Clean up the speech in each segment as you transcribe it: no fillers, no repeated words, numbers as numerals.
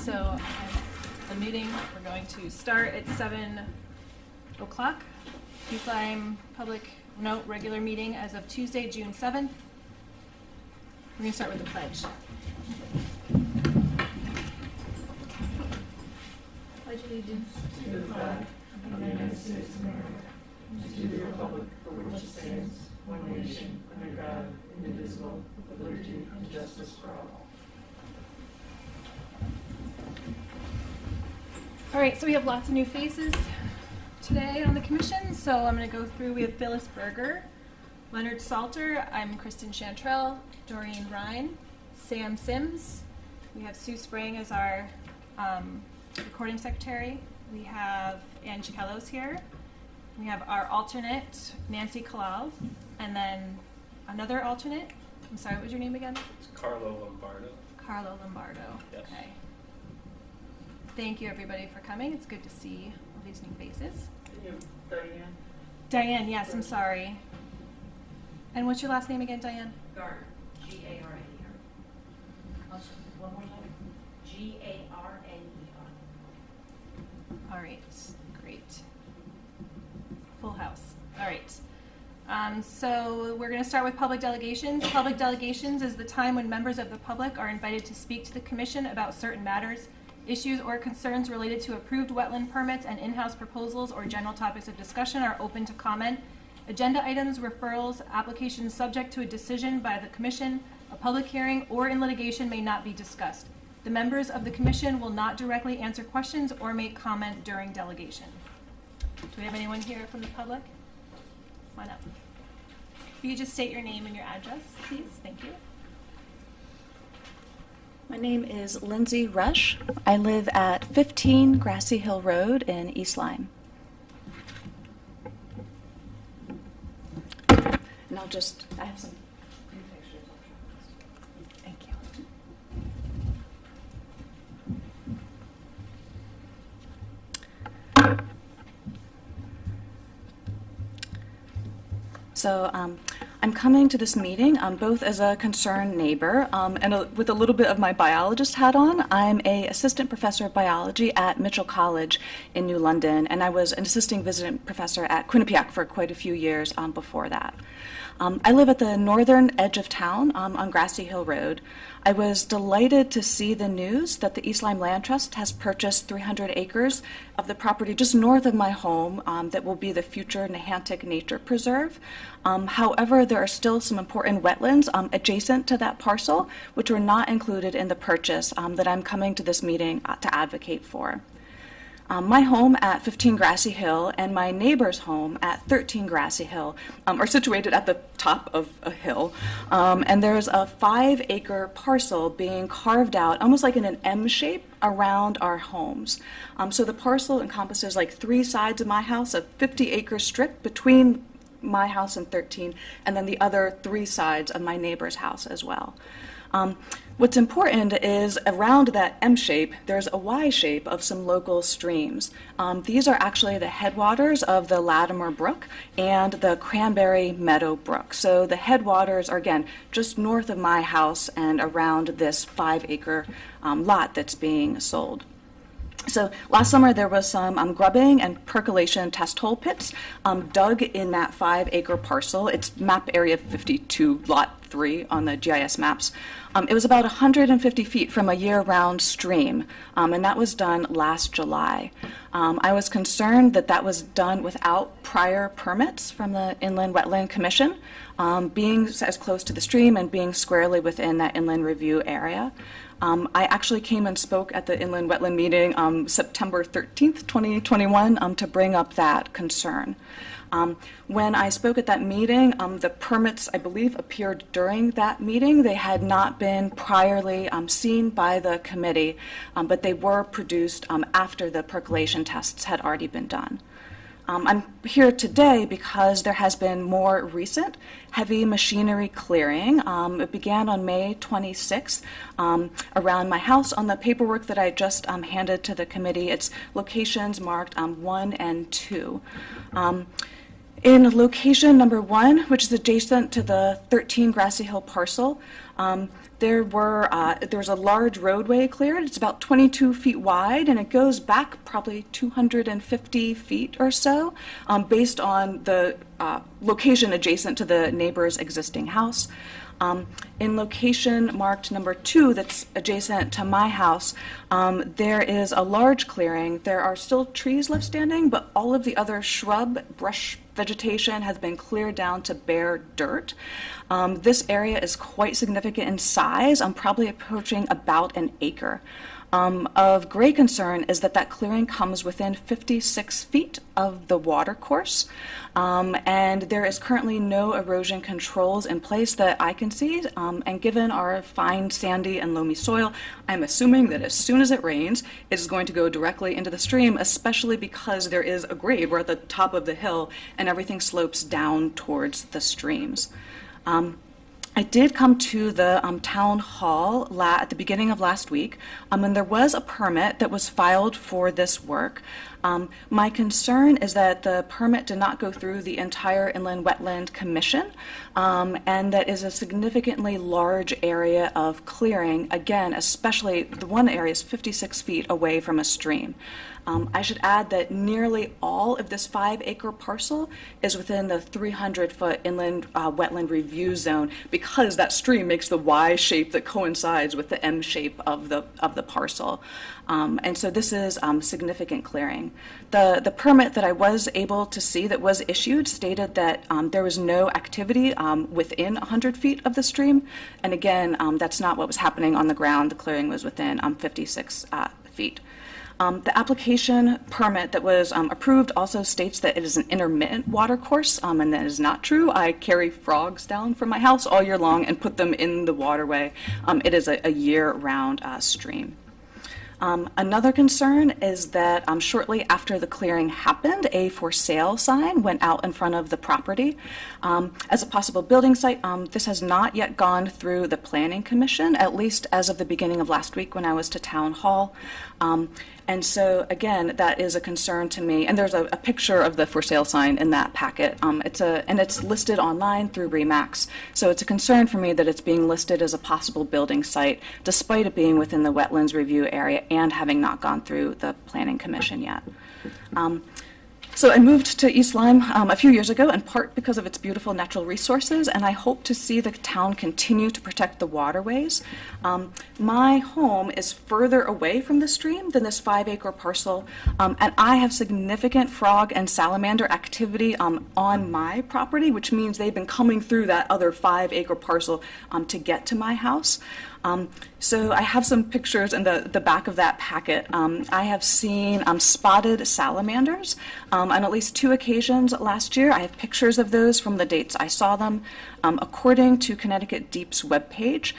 So I have a meeting. We're going to start at 7 o'clock. East Lyme regular meeting as of Tuesday, June 7th. We're going to start with the pledge. Pledge allegiance to the flag of the United States of America, and to the republic for which it stands, one nation, under God, indivisible, with liberty and justice for all. All right, so we have lots of new faces today on the commission. So I'm going to go through. We have Phyllis Berger, Leonard Salter. I'm Kristen Chantrell, Doreen Ryan, Sam Sims. We have Sue Sprang as our recording secretary. We have Ann Chikellos here. We have our alternate, Nancy Kalal, and then another alternate. I'm sorry, what was your name again? It's Carlo Lombardo. Carlo Lombardo. Yes. Okay. Thank you, everybody, for coming. It's good to see all these new faces. Diane? Diane, yes, I'm sorry. And what's your last name again, Diane? Garner, G-A-R-N-E-R. One more time. G-A-R-N-E-R. All right, great. Full house. All right. So we're going to start with public delegations. Public delegations is the time when members of the public are invited to speak to the commission about certain matters, issues, or concerns related to approved wetland permits, and in-house proposals or general topics of discussion are open to comment. Agenda items, referrals, applications subject to a decision by the commission, a public hearing, or in litigation may not be discussed. The members of the commission will not directly answer questions or make comment during delegation. Do we have anyone here from the public? Come on up. If you could just state your name and your address, please. Thank you. My name is Lindsay Rush. I live at 15 Grassy Hill Road in East Lyme. And I have some pictures. Thank you. So I'm coming to this meeting both as a concerned neighbor and with a little bit of my biologist hat on. I'm an assistant professor of biology at Mitchell College in New London, and I was an assistant visiting professor at Quinnipiac for quite a few years before that. I live at the northern edge of town on Grassy Hill Road. I was delighted to see the news that the East Lyme Land Trust has purchased 300 acres of the property just north of my home that will be the future Nahantic Nature Preserve. However, there are still some important wetlands adjacent to that parcel, which were not included in the purchase that I'm coming to this meeting to advocate for. My home at 15 Grassy Hill and my neighbor's home at 13 Grassy Hill are situated at the top of a hill, and there's a 5-acre parcel being carved out almost like in an M shape around our homes. So the parcel encompasses like 3 sides of my house, a 50-acre strip between my house and 13, and then the other 3 sides of my neighbor's house as well. What's important is around that M shape, there's a Y shape of some local streams. These are actually the headwaters of the Latimer Brook and the Cranberry Meadow Brook. So the headwaters are, again, just north of my house and around this 5-acre lot that's being sold. So last summer there was some grubbing and percolation test hole pits dug in that 5-acre parcel. It's map area 52, lot 3 on the GIS maps. It was about 150 feet from a year-round stream, and that was done last July. I was concerned that that was done without prior permits from the Inland Wetland Commission, being as close to the stream and being squarely within that inland review area. I actually came and spoke at the Inland Wetland meeting September 13th, 2021, to bring up that concern. When I spoke at that meeting, the permits, I believe, appeared during that meeting. They had not been priorly seen by the committee, but they were produced after the percolation tests had already been done. I'm here today because there has been more recent heavy machinery clearing. It began on May 26th around my house. On the paperwork that I just handed to the committee, it's locations marked 1 and 2. In location number 1, which is adjacent to the 13 Grassy Hill parcel, there was a large roadway cleared. It's about 22 feet wide, and it goes back probably 250 feet or so, based on the location adjacent to the neighbor's existing house. In location marked number 2, that's adjacent to my house, there is a large clearing. There are still trees left standing, but all of the other shrub, brush vegetation has been cleared down to bare dirt. This area is quite significant in size. I'm probably approaching about an acre. Of great concern is that clearing comes within 56 feet of the water course, and there is currently no erosion controls in place that I can see, and given our fine sandy and loamy soil, I'm assuming that as soon as it rains, it is going to go directly into the stream, especially because there is a grade. We're at the top of the hill, and everything slopes down towards the streams. I did come to the town hall at the beginning of last week, and there was a permit that was filed for this work. My concern is that the permit did not go through the entire Inland Wetland Commission, and that is a significantly large area of clearing. Again, especially the one area is 56 feet away from a stream. I should add that nearly all of this 5-acre parcel is within the 300-foot inland wetland review zone, because that stream makes the Y shape that coincides with the M shape of the parcel. And so this is significant clearing. The permit that I was able to see that was issued stated that there was no activity within 100 feet of the stream. And again, that's not what was happening on the ground. The clearing was within 56 feet. The application permit that was approved also states that it is an intermittent water course, and that is not true. I carry frogs down from my house all year long and put them in the waterway. It is a year-round stream. Another concern is that shortly after the clearing happened, a for sale sign went out in front of the property. As a possible building site, this has not yet gone through the Planning Commission, at least as of the beginning of last week when I was to Town Hall. And so, again, that is a concern to me. And there's a picture of the for sale sign in that packet. And it's listed online through RE/MAX. So it's a concern for me that it's being listed as a possible building site, despite it being within the wetlands review area and having not gone through the Planning Commission yet. So I moved to East Lyme a few years ago, in part because of its beautiful natural resources, and I hope to see the town continue to protect the waterways. My home is further away from the stream than this 5-acre parcel, and I have significant frog and salamander activity on my property, which means they've been coming through that other 5-acre parcel to get to my house. So I have some pictures in the back of that packet. I have seen spotted salamanders on at least 2 occasions last year. I have pictures of those from the dates I saw them. According to Connecticut Deep's webpage,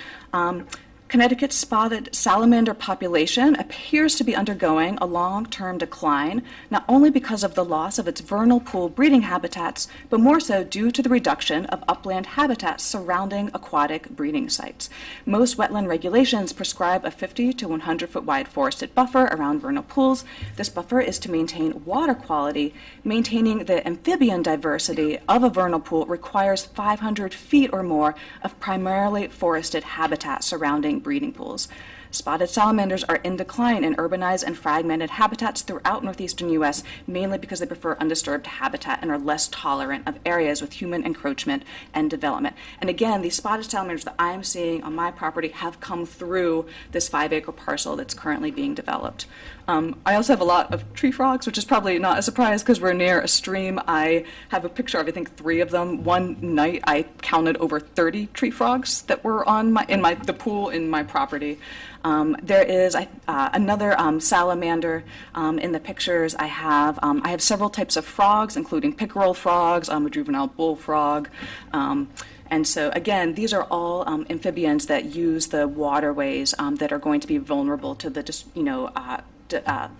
Connecticut's spotted salamander population appears to be undergoing a long-term decline, not only because of the loss of its vernal pool breeding habitats, but more so due to the reduction of upland habitats surrounding aquatic breeding sites. Most wetland regulations prescribe a 50 to 100-foot wide forested buffer around vernal pools. This buffer is to maintain water quality. Maintaining the amphibian diversity of a vernal pool requires 500 feet or more of primarily forested habitat surrounding breeding pools. Spotted salamanders are in decline in urbanized and fragmented habitats throughout northeastern U.S., mainly because they prefer undisturbed habitat and are less tolerant of areas with human encroachment and development. And again, these spotted salamanders that I'm seeing on my property have come through this 5-acre parcel that's currently being developed. I also have a lot of tree frogs, which is probably not a surprise because we're near a stream. I have a picture of, I think, 3 of them. One night I counted over 30 tree frogs that were on the pool in my property. There is another salamander in the pictures I have. I have several types of frogs, including pickerel frogs, a juvenile bullfrog. And so, again, these are all amphibians that use the waterways that are going to be vulnerable to the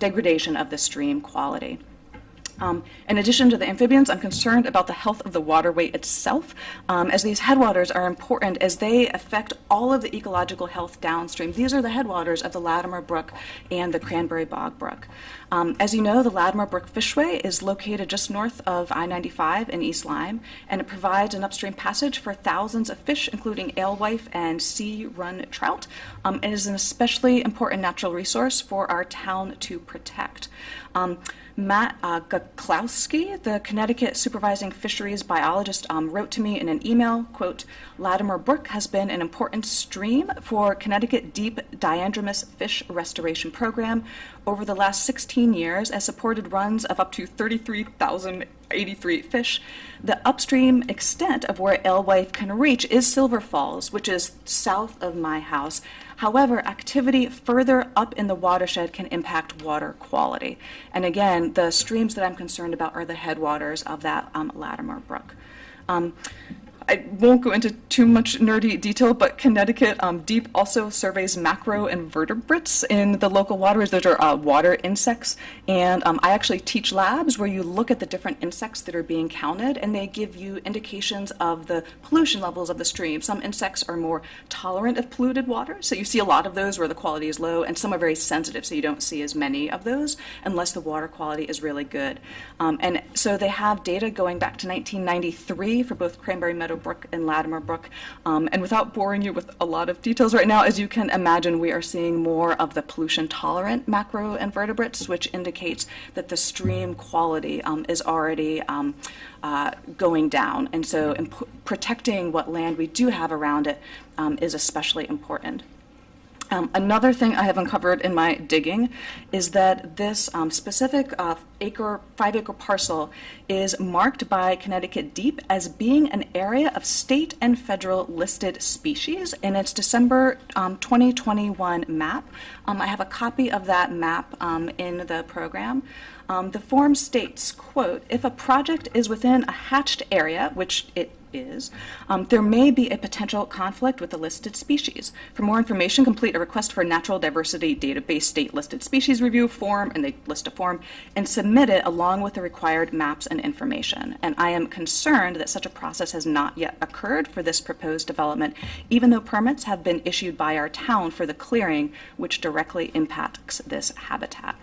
degradation of the stream quality. In addition to the amphibians, I'm concerned about the health of the waterway itself, as these headwaters are important as they affect all of the ecological health downstream. These are the headwaters of the Latimer Brook and the Cranberry Bog Brook. As you know, the Latimer Brook Fishway is located just north of I-95 in East Lyme, and it provides an upstream passage for thousands of fish, including alewife and sea-run trout. It is an especially important natural resource for our town to protect. Matt Gaklowski, the Connecticut supervising fisheries biologist, wrote to me in an email, quote, Latimer Brook has been an important stream for Connecticut deep diandromous fish restoration program over the last 16 years, has supported runs of up to 33,083 fish. The upstream extent of where alewife can reach is Silver Falls, which is south of my house. However, activity further up in the watershed can impact water quality. And again, the streams that I'm concerned about are the headwaters of that Latimer Brook. I won't go into too much nerdy detail, but Connecticut Deep also surveys macroinvertebrates in the local waterways. Those are water insects. And I actually teach labs where you look at the different insects that are being counted, and they give you indications of the pollution levels of the stream. Some insects are more tolerant of polluted water, so you see a lot of those where the quality is low, and some are very sensitive, so you don't see as many of those unless the water quality is really good. And so they have data going back to 1993 for both Cranberry Meadow Brook and Latimer Brook. And without boring you with a lot of details right now, as you can imagine, we are seeing more of the pollution-tolerant macroinvertebrates, which indicates that the stream quality is already going down. And so protecting what land we do have around it is especially important. Another thing I have uncovered in my digging is that this specific 5-acre parcel is marked by Connecticut Deep as being an area of state and federal listed species in its December 2021 map. I have a copy of that map in the program. The form states, quote, if a project is within a hatched area, which it is, there may be a potential conflict with the listed species. For more information, complete a request for Natural Diversity Database State Listed Species Review form, and they list a form, and submit it along with the required maps and information. And I am concerned that such a process has not yet occurred for this proposed development, even though permits have been issued by our town for the clearing, which directly impacts this habitat.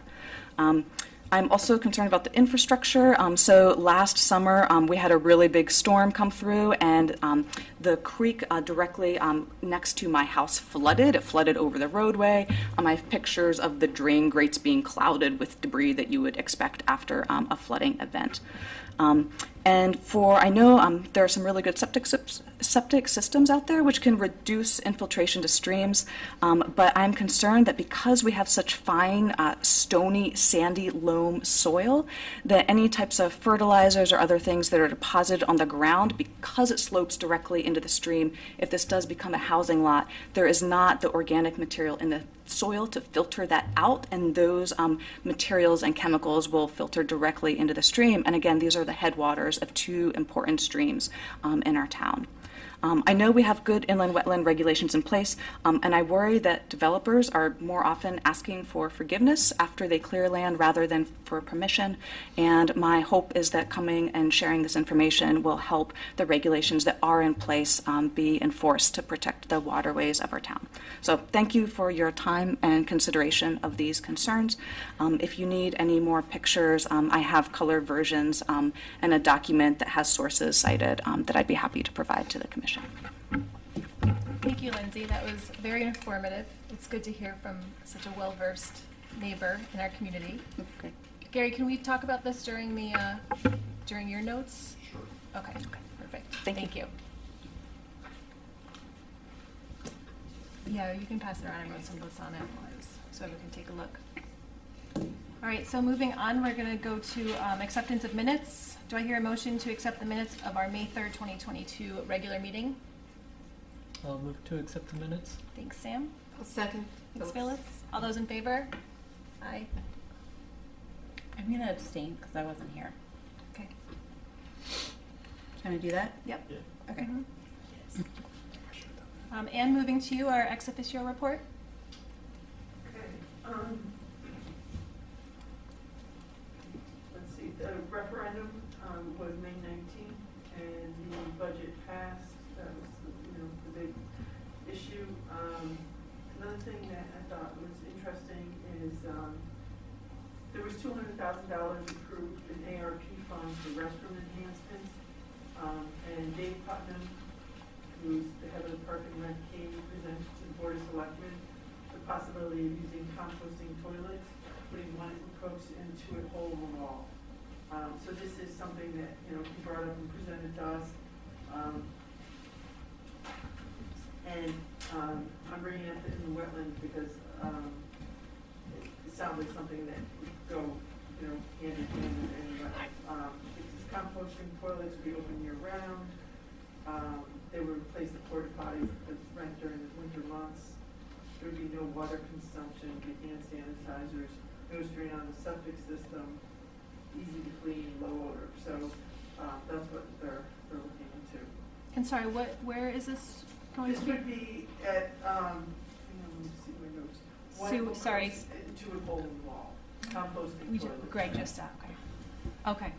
I'm also concerned about the infrastructure. So last summer, we had a really big storm come through, and the creek directly next to my house flooded. It flooded over the roadway. I have pictures of the drain grates being clouded with debris that you would expect after a flooding event. And I know there are some really good septic systems out there which can reduce infiltration to streams, but I'm concerned that because we have such fine, stony, sandy loam soil, that any types of fertilizers or other things that are deposited on the ground, because it slopes directly into the stream, if this does become a housing lot, there is not the organic material in the soil to filter that out, and those materials and chemicals will filter directly into the stream. And again, these are the headwaters of two important streams in our town. I know we have good inland wetland regulations in place, and I worry that developers are more often asking for forgiveness after they clear land rather than for permission. And my hope is that coming and sharing this information will help the regulations that are in place be enforced to protect the waterways of our town. So thank you for your time and consideration of these concerns. If you need any more pictures, I have colored versions and a document that has sources cited that I'd be happy to provide to the Commission. Thank you, Lindsay. That was very informative. It's good to hear from such a well-versed neighbor in our community. Okay. Gary, can we talk about this during your notes? Sure. Okay. Perfect. Thank you. Yeah, you can pass it around. I wrote some notes on it so everyone can take a look. All right, so moving on, we're going to go to acceptance of minutes. Do I hear a motion to accept the minutes of our May 3rd, 2022 regular meeting? I'll move to accept the minutes. Thanks, Sam. I'll second. Thanks, Phyllis. All those in favor? Aye. I'm going to abstain because I wasn't here. Okay. Can I do that? Yep. Yeah. Okay. Anne, moving to you, our ex officio report. Okay. Let's see. The was May 19th, and the budget passed. That was, the big issue. Another thing that I thought was interesting is there was $200,000 approved in ARP funds for restroom enhancements. And Dave Putnam, who's the head of the Park and Rec, came and presented to the Board of Selectmen the possibility of using composting toilets, putting one approach into it whole and all. So this is something that, he brought up and presented to us. I'm bringing it up in the wetlands because it sounds like something that would go, hand in hand in wetlands. It's composting toilets be open year round. They would replace the porta potties that's rent during the winter months. There would be no water consumption, be hand sanitizers, no strain on the septic system, easy to clean, low odor. So that's what they're looking into. And sorry, where is this going This to be? would be at, let me see my notes. Sue, sorry. To a hole in the wall, composting toilet. Greg just said, okay.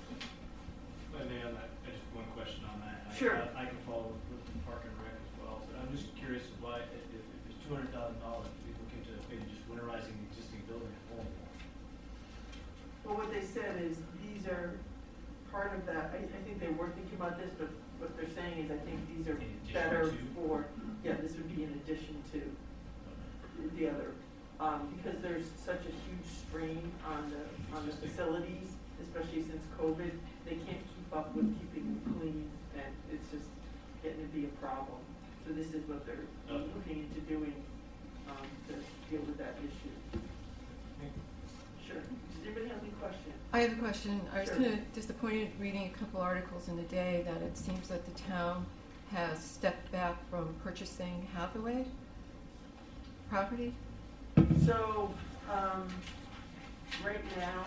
If I may on that, I just one question on that. Sure. I can follow with the Park and Rec as well, but I'm just curious why, if it's $200,000, we look into maybe just winterizing the existing building at home. Well, what they said is these are part of that. I think they were thinking about this, but what they're saying is I think these are In addition better to? for, this would be in addition to the other. Because there's such a huge strain on the facilities, especially since COVID, they can't keep up with keeping them clean, and it's just getting to be a problem. So this is what they're looking into doing to deal with that issue. Sure. Does anybody have any questions? I have a question. I was Sure. kind of disappointed reading a couple articles in the day that it seems that the town has stepped back from purchasing Hathaway property. So, right now,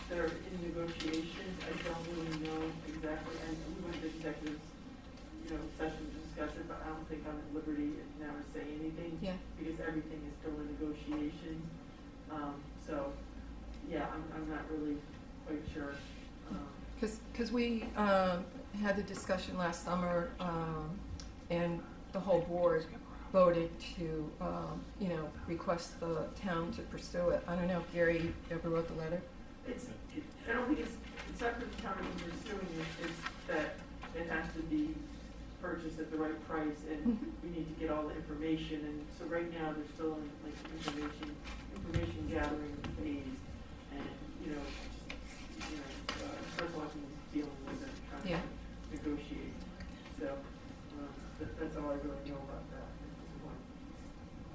they're in negotiations. I don't really know exactly, and we went to executive, session to discuss it, but I don't think I'm at liberty now to say anything. Yeah. Because everything is still in negotiations. So, yeah, I'm not really quite sure. Because we had a discussion last summer, and the whole board voted to, request the town to pursue it. I don't know if Gary ever wrote the letter. I don't think it's not that the town is pursuing it, it's that it has to be purchased at the right price, and we need to get all the information, and so right now they're still in like information gathering phase, and first one is dealing with it, trying to negotiate. So that's all I really know about that at this point.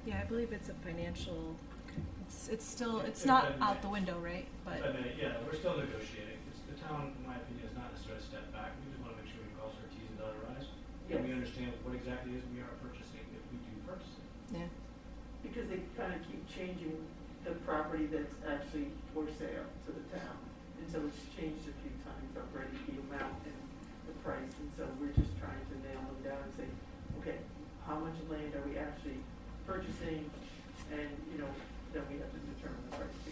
Yeah, I believe it's a financial, it's not out the window, right? But Yeah, we're still negotiating. The town, in my opinion, is not necessarily a step back. We just want to make sure we cross our T's and dot our I's. Yes. And we understand what exactly it is we are purchasing if we do purchase it. Yeah. Because they kind of keep changing the property that's actually for sale to the town. And so it's changed a few times already, the amount and the price. And so we're just trying to nail them down and say, okay, how much land are we actually purchasing? And, then we have to determine the price.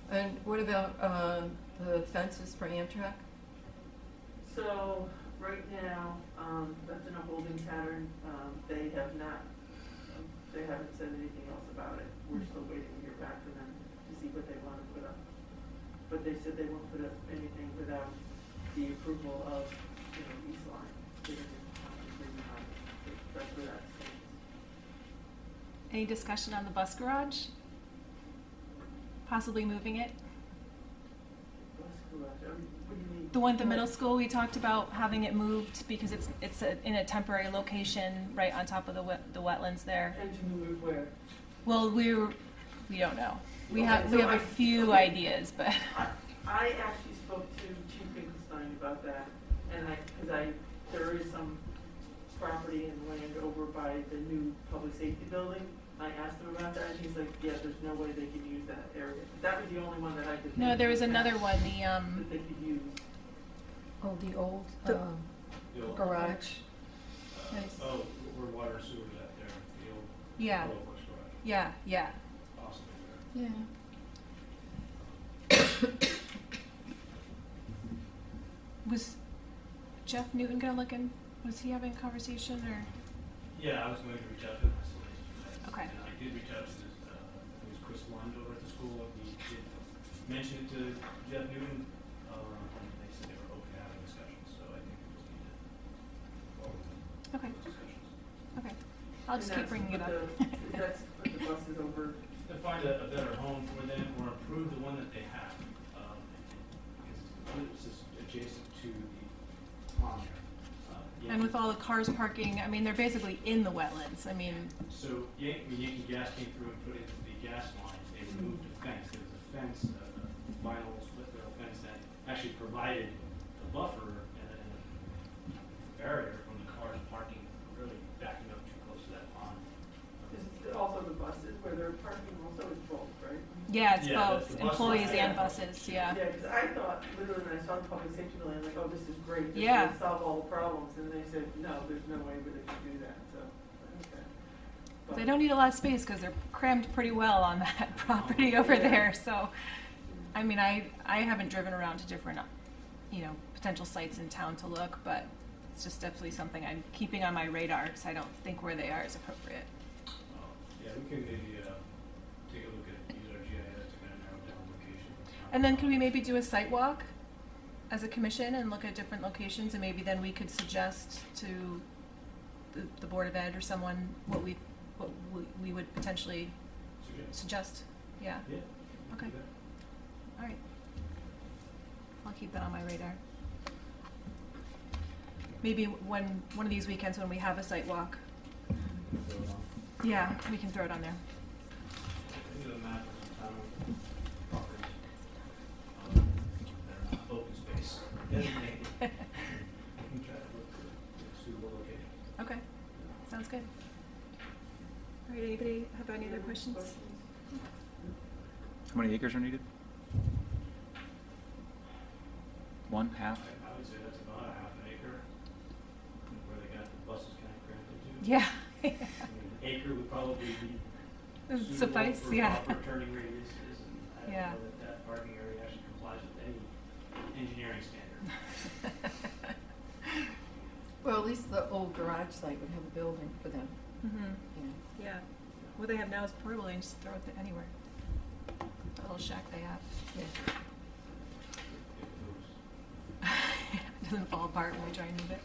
And what about the fences for Amtrak? So right now, that's in a holding pattern. They haven't said anything else about it. We're still waiting to hear back from them to see what they want to put up. But they said they won't put up anything without the approval of, East Lyme. That's where that stands. any discussion on the bus garage? Possibly moving it? Bus garage, what do you mean? The one at the middle school, we talked about having it moved because it's in a temporary location right on top of the wetlands there. And to move where? Well, we don't know. We Okay, have so a few okay. ideas, but I actually spoke to Chief Finkelstein about that, and there is some property and land over by the new public safety building. I asked him about that, and he's like, yeah, there's no way they can use that area. That was the only one that I could think no, there was of another one. that they could use. Oh, the old The old- garage. Nice. Where water and sewer is at there, the old Yeah. Public Works garage. Yeah. Possibly there. Yeah. Was Jeff Newton gonna look in, was he having a conversation or? Yeah, I was going to reach out to him. Okay. And I did reach out to it was Chris Lund over at the school. He did mention it to Jeff Newton, and they said they were open to having discussions. So I think we just need to forward Okay, those discussions. okay. I'll just keep bringing it up. That's put the buses over. To find a better home for them or improve the one that they have. Because this is adjacent to the pond there. And with all the cars parking, I mean, they're basically in the wetlands. I mean, So when Yankee Gas came through and put in the gas line, they removed a fence. There was a fence, a vinyl split rail fence that actually provided a buffer and a barrier from the cars parking, really backing up too close to that pond. Is also the buses where they're parking also is both, right? yeah, it's Yeah, both the buses employees and and buses, yeah. Yeah, because I thought, literally, when I saw the public safety building, I'm like, oh, this is great. This Yeah. will solve all the problems. And they said, no, there's no way where they can do that, so, okay. They don't need a lot of space because they're crammed pretty well on that property over Yeah. there. So, I mean, I haven't driven around to different, potential sites in town to look, but it's just definitely something I'm keeping on my radar because I don't think where they are is appropriate. Yeah, we can maybe take a look at, use our GIS to kind of narrow down location. And then could we maybe do a site walk as a commission and look at different locations, and maybe then we could suggest to the Board of Ed or someone what we would potentially suggest? Yeah. Yeah. Okay. All right. I'll keep that on my radar. Maybe one of these weekends when we have a site walk. Yeah, we can throw it on there. Into a map of some town properties that are not open space designated. We can try to look for a suitable location. Okay, sounds good. All right, anybody have any other questions? How many acres are needed? One, half? I would say that's about a half an acre, where they got the buses kind of crammed into. Yeah. I mean, an acre would probably be suitable Suffice, for yeah. proper turning radiuses, and I Yeah. don't know that parking area actually complies with any engineering standard. Well, at least the old garage site would have a building for them, Mm-hmm. you know. Yeah. What they have now is portable, they can just throw it anywhere. The little shack they have. Yeah. If it moves. It doesn't fall apart when we try and move it.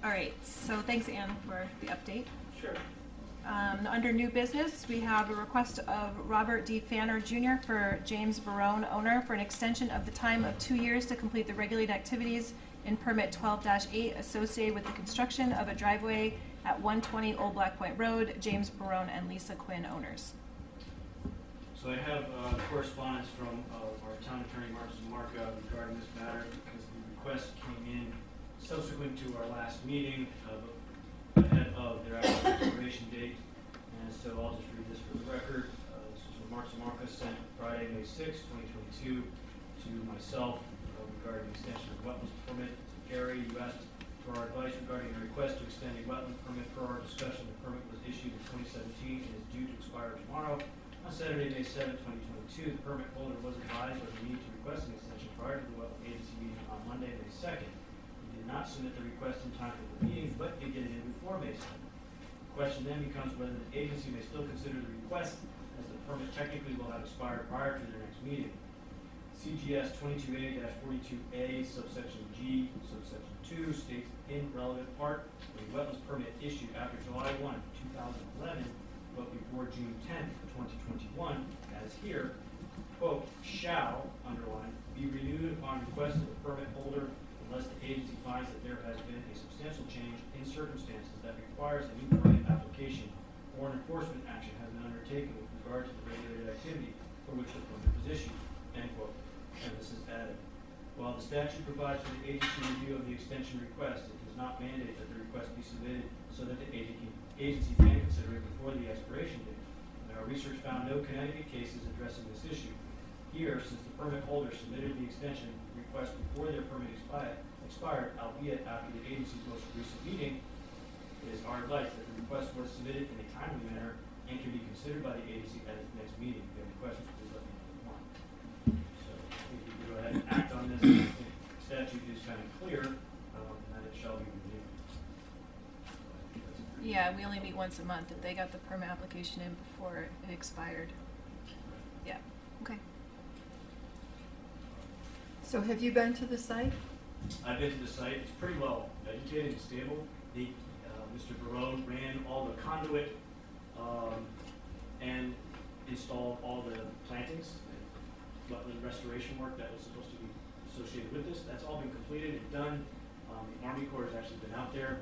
All right, so thanks, Anne, for the update. Sure. Under new business, we have a request of Robert D. Fanner Jr. for James Barone, owner, for an extension of the time of 2 years to complete the regulated activities in permit 12-8 associated with the construction of a driveway at 120 Old Black Point Road. James Barone and Lisa Quinn, owners. So I have correspondence from our town attorney, Mark Zamarka, regarding this matter, because the request came in subsequent to our last meeting, ahead of their actual expiration date. And so I'll just read this for the record. This is from Mark Zamarka, sent Friday, May 6, 2022, to myself regarding the extension of wetlands permit. Gary, you asked for our advice regarding a request to extend a wetland permit. Per our discussion, the permit was issued in 2017 and is due to expire tomorrow. On Saturday, May 7, 2022, the permit holder was advised of the need to request an extension prior to the wetland agency meeting on Monday, May 2nd. He did not submit the request in time for the meeting, but did get it in before May 7th. The question then becomes whether the agency may still consider the request, as the permit technically will have expired prior to their next meeting. CGS 22A-42A, subsection G, subsection 2, states in relevant part, a wetlands permit issued after July 1, 2011, but before June 10, 2021, as here, quote, shall, underline, be renewed upon request of the permit holder unless the agency finds that there has been a substantial change in circumstances that requires a new permit application or an enforcement action has been undertaken with regard to the regulated activity for which the permit was issued, end quote. And this is added. While the statute provides for the agency review of the extension request, it does not mandate that the request be submitted so that the agency can consider it before the expiration date. And our research found no Connecticut cases addressing this issue. Here, since the permit holder submitted the extension request before their permit expired, albeit after the agency's most recent meeting, it is our advice that the request was submitted in a timely manner and can be considered by the agency at its next meeting. If you have any questions, please let me know. So, I think we do go ahead and act on this. I think the statute is kind of clear, and that it shall be reviewed. So I think that's pretty- Yeah, we only meet once a month. If they got the permit application in before it expired. Yeah, okay. So have you been to the site? I've been to the site. It's pretty well vegetated and stable. Mr. Barone ran all the conduit and installed all the plantings, wetland restoration work that was supposed to be associated with this. That's all been completed and done. The Army Corps has actually been out there.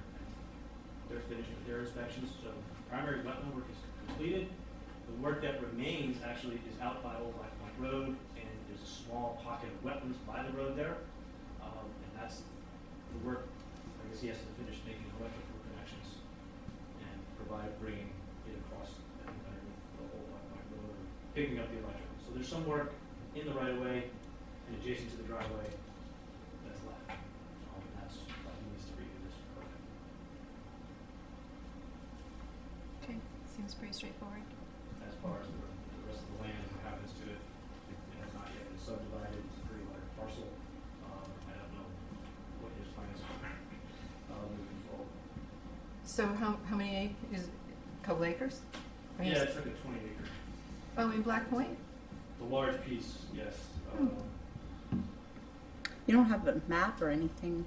They're finished with their inspections, so primary wetland work is completed. The work that remains actually is out by Old Black Point Road, and there's a small pocket of wetlands by the road there. And that's the work, I guess he has to finish making electrical connections and bringing it across, I think, underneath the Old Black Point Road, or picking up the electrical. So there's some work in the right of way and adjacent to the driveway that's left. And that's why he needs to redo this permit. Okay, seems pretty straightforward. As far as the rest of the land and what happens to it, it has not yet been subdivided. It's a pretty large parcel. I don't know what his plans are moving forward. So how many acres, a couple acres? Or Yeah, is- it's like a 20 acre. Oh, in Black Point? The large piece, yes. You don't have a map or anything.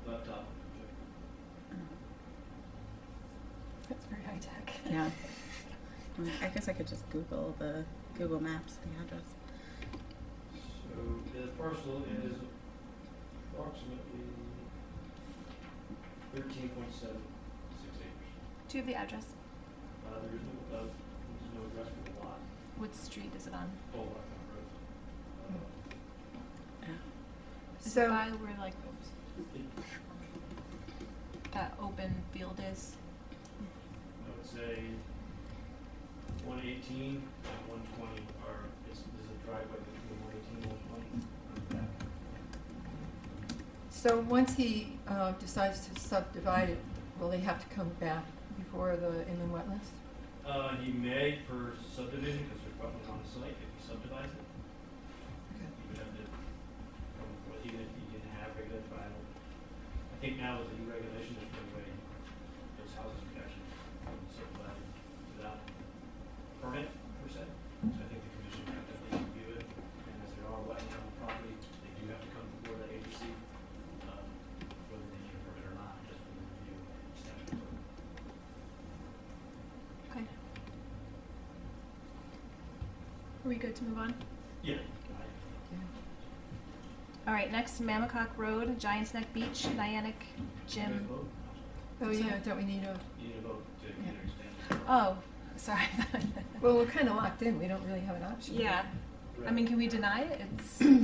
Laptop. That's very high tech. Yeah. I guess I could just Google Maps, the address. So the parcel is approximately 13.76 acres. Do you have the address? There's no address for the lot. What street is it on? Old Black Mountain Road. Is So- it by where like It, that open field is? I would say 118 and 120 there's a driveway between 118 and 120 on the back. So once he decides to subdivide it, will they have to come back before the inland wetlands? He may for subdivision, because there's wetlands on the site, if he subdivides it. Okay. He would have to come with, even if he didn't have regular file. I think now with the new regulation, there's no way those houses could actually be subdivided without permit, per se. So I think the commission would have to review it, and as there are wetlands on the property, they do have to come before the agency, whether they need a permit or not, just for the review of statutory. Okay. Are we good to move on? Yeah. All right, next, Mammocock Road, Giants Neck Beach, Niantic Gym. Oh, yeah, don't we need a, You need a vote to Yeah. either extend. Oh, sorry. well, we're kind of locked in, we don't really have an option. Yeah, I mean, can we deny it? It's, Not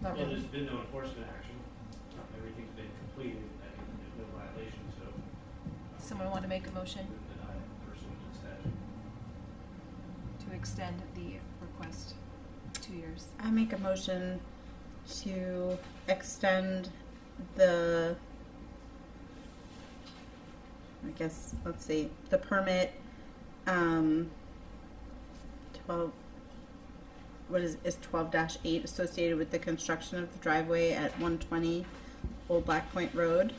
Well, really. there's been no enforcement action. Everything's been completed. I think there's no violation, so. someone want to make a motion we would deny it pursuant to the statute. to extend the request 2 years? I make a motion to extend the, I guess, let's see, the permit, 12, what is 12-8 associated with the construction of the driveway at 120 Old Black Point Road,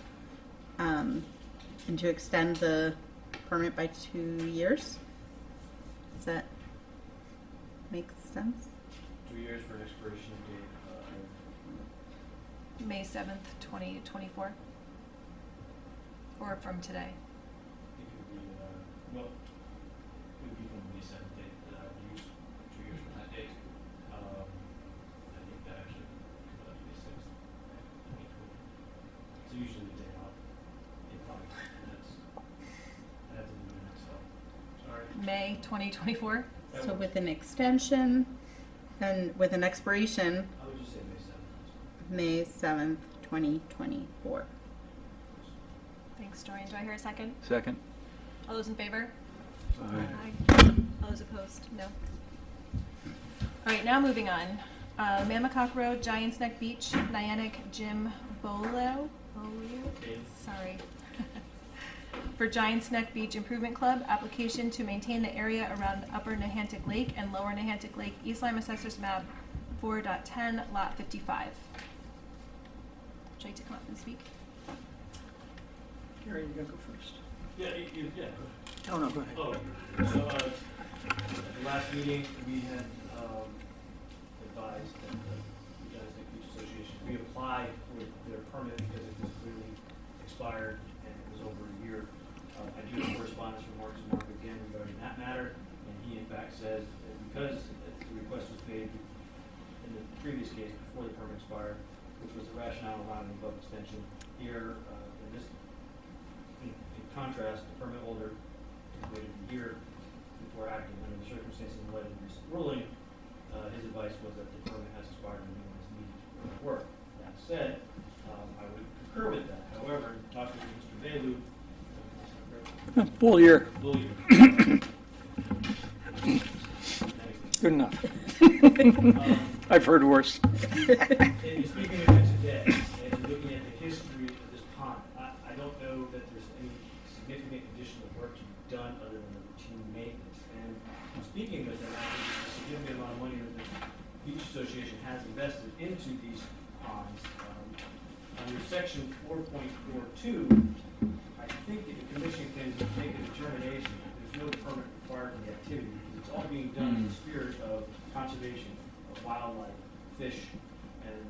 and to extend the permit by 2 years. Does that make sense? 2 years for an expiration date. May 7th, 2024? Or from today? I think it would be, well, it would be from the May 7th date that I would use, 2 years from that date. I think that actually comes out to May 6th, 2020. So usually the day off in 5 minutes. I have to do the next step. Sorry. May 2024? That So works. with an extension and with an expiration, I would just say May 7th. May 7th, 2024. Thanks, Dorian. Do I hear a second? Second. All those in favor? Aye. Aye. All those opposed? No. All right, now moving on. Mammocock Road, Giants Neck Beach, Nyack Jim Bolo. Sorry. For Giants Neck Beach Improvement Club, application to maintain the area around Upper Nahantic Lake and Lower Nahantic Lake, East Lyme Assessors Map 4.10, Lot 55. Would you like to come up and speak? Gary, you gotta go first. Yeah, yeah. Oh, no, go ahead. Oh, so, at the last meeting, we had, advised that the Giants Neck Beach Association reapply for their permit because it was clearly expired and it was over a year. I do have correspondence from Mark again regarding that matter, and he in fact says that because the request was made in the previous case before the permit expired, which was the rationale allowing the above extension, here, in this, in contrast, the permit holder waited a year before acting under the circumstances in light of the recent ruling. His advice was that the permit has expired and no one is needed to work. That said, I would concur with that. However, talking to Mr. Bailu, Bullier. Bullier. Good enough. I've heard worse. In speaking of it today, and looking at the history of this pond, I don't know that there's any significant additional work to be done other than the routine maintenance. And speaking with them, I think there's a significant amount of money that the Beach Association has invested into these ponds. Under section 4.42, I think that the commission can make a determination that there's no permit required for the activity, because it's all being done in the spirit of conservation of wildlife, fish, and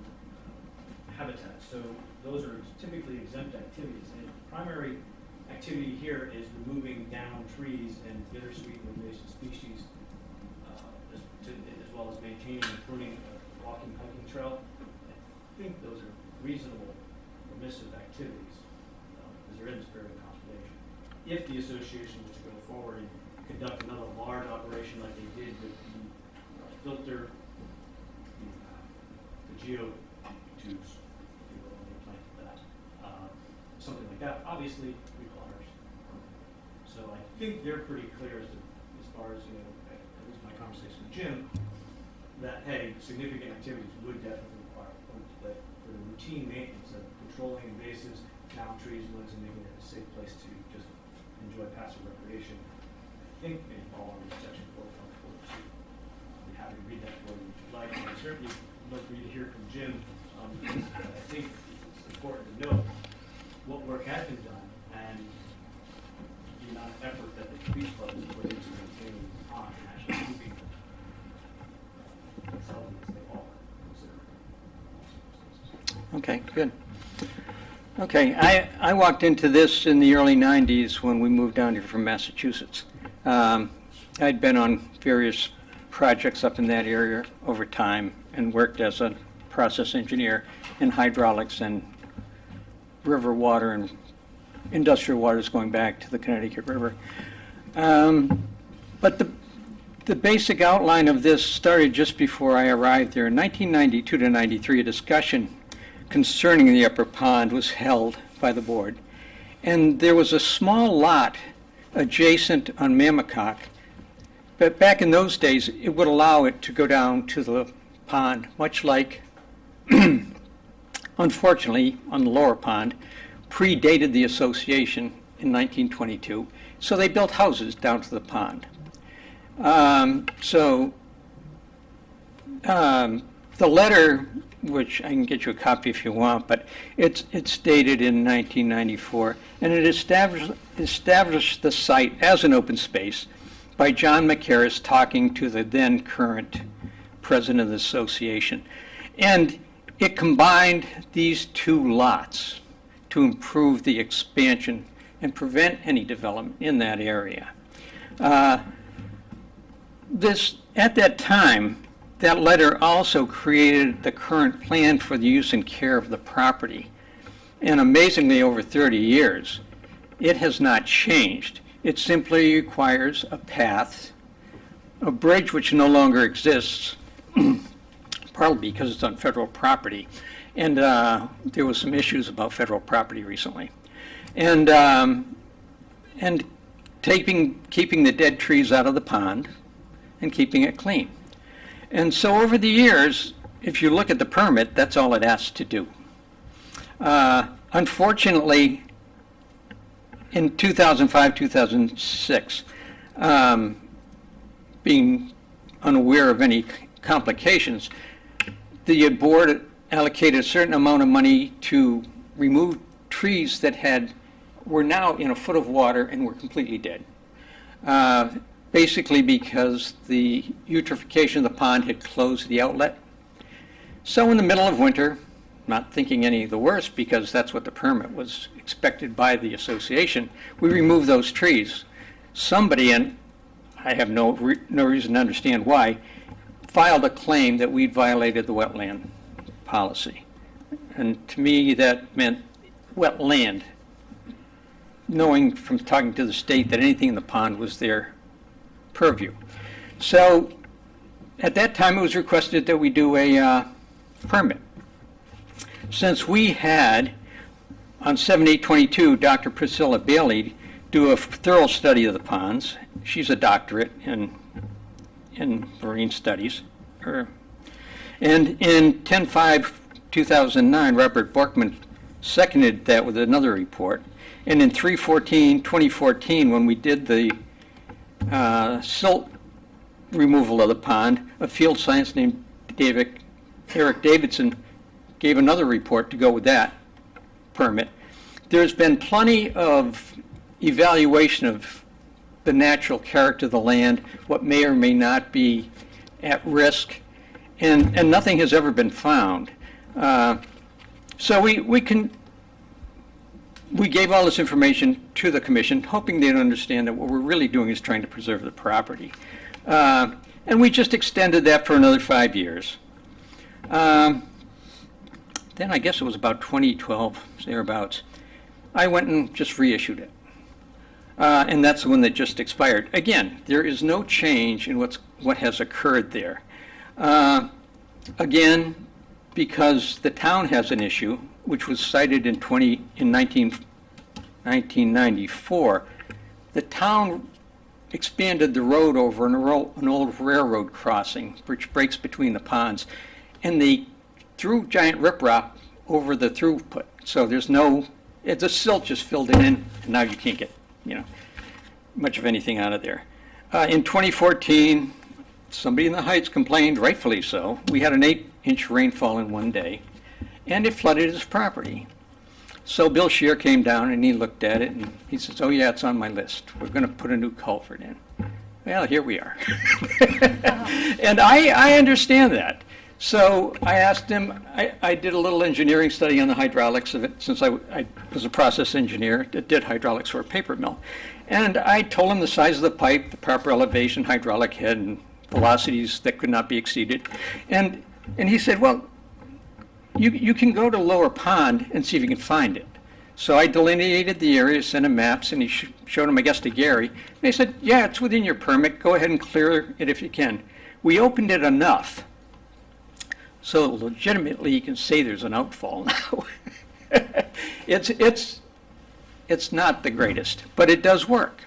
habitat. So those are typically exempt activities. And the primary activity here is removing down trees and bittersweet and invasive species, as well as maintaining and pruning a walking hiking trail. I think those are reasonable, permissive activities, because they're in the spirit of conservation. If the association was to go forward and conduct another large operation like they did with the filter, the geo tubes, if you will, they planted that, something like that, obviously requires. So I think they're pretty clear as far as, at least my conversation with Jim, that, hey, significant activities would definitely require, but for the routine maintenance of controlling invasives, down trees, woods, and making it a safe place to just enjoy passive recreation, I think they fall under section 4.42. I'd be happy to read that for you if you'd like. I'd certainly love for you to hear from Jim. I think it's important to know what work has been done and the amount of effort that the beach club has put into maintaining the pond and actually keeping them as healthy as they are, considering. Okay, good. Okay, I walked into this in the early 90s when we moved down here from Massachusetts. I'd been on various projects up in that area over time and worked as a process engineer in hydraulics and river water and industrial waters going back to the Connecticut River. But the basic outline of this started just before I arrived there. In 1992 to 93, a discussion concerning the upper pond was held by the board. And there was a small lot adjacent on Mammocock, but back in those days, it would allow it to go down to the pond, much like, unfortunately, on the lower pond, predated the association in 1922. So they built houses down to the pond. The letter, which I can get you a copy if you want, but it's dated in 1994, and it established the site as an open space by John McCarris talking to the then current president of the association. And it combined these two lots to improve the expansion and prevent any development in that area. At that time, that letter also created the current plan for the use and care of the property. And amazingly, over 30 years, it has not changed. It simply requires a path, a bridge which no longer exists, partly because it's on federal property. And there was some issues about federal property recently. And keeping the dead trees out of the pond and keeping it clean. And so over the years, if you look at the permit, that's all it asks to do. Unfortunately, in 2005, 2006, being unaware of any complications, the board allocated a certain amount of money to remove trees that were now in a foot of water and were completely dead. Basically because the eutrophication of the pond had closed the outlet. So in the middle of winter, not thinking any of the worst because that's what the permit was expected by the association, we removed those trees. Somebody, and I have no reason to understand why, filed a claim that we'd violated the wetland policy. And to me that meant wetland, knowing from talking to the state that anything in the pond was their purview. So at that time it was requested that we do a permit. Since we had, on 7/8/22, Dr. Priscilla Bailey do a thorough study of the ponds. She's a doctorate in marine studies. And in 10/5/2009, Robert Borkman seconded that with another report. And in 3/14/2014, when we did the silt removal of the pond, a field scientist named Eric Davidson gave another report to go with that permit. There's been plenty of evaluation of the natural character of the land, what may or may not be at risk, and nothing has ever been found. So we gave all this information to the commission, hoping they'd understand that what we're really doing is trying to preserve the property. And we just extended that for another 5 years. Then I guess it was about 2012, thereabouts, I went and just reissued it. And that's the one that just expired. Again, there is no change in what has occurred there. Again, because the town has an issue, which was cited in 1994, the town expanded the road over an old railroad crossing, which breaks between the ponds, and they threw giant riprap over the throughput. So the silt just filled it in, and now you can't get, much of anything out of there. In 2014, somebody in the Heights complained, rightfully so. We had an 8-inch rainfall in one day, and it flooded his property. So Bill Scheer came down and he looked at it and he says, "Oh yeah, it's on my list. We're going to put a new culvert in." Well, here we are. And I understand that. So I asked him, I did a little engineering study on the hydraulics of it, since I was a process engineer that did hydraulics for a paper mill. And I told him the size of the pipe, the proper elevation, hydraulic head, and velocities that could not be exceeded. And he said, "Well, you can go to Lower Pond and see if you can find it." So I delineated the area, sent him maps, and he showed them, I guess, to Gary. And they said, "Yeah, it's within your permit. Go ahead and clear it if you can." We opened it enough so legitimately you can say there's an outfall now. It's not the greatest, but it does work.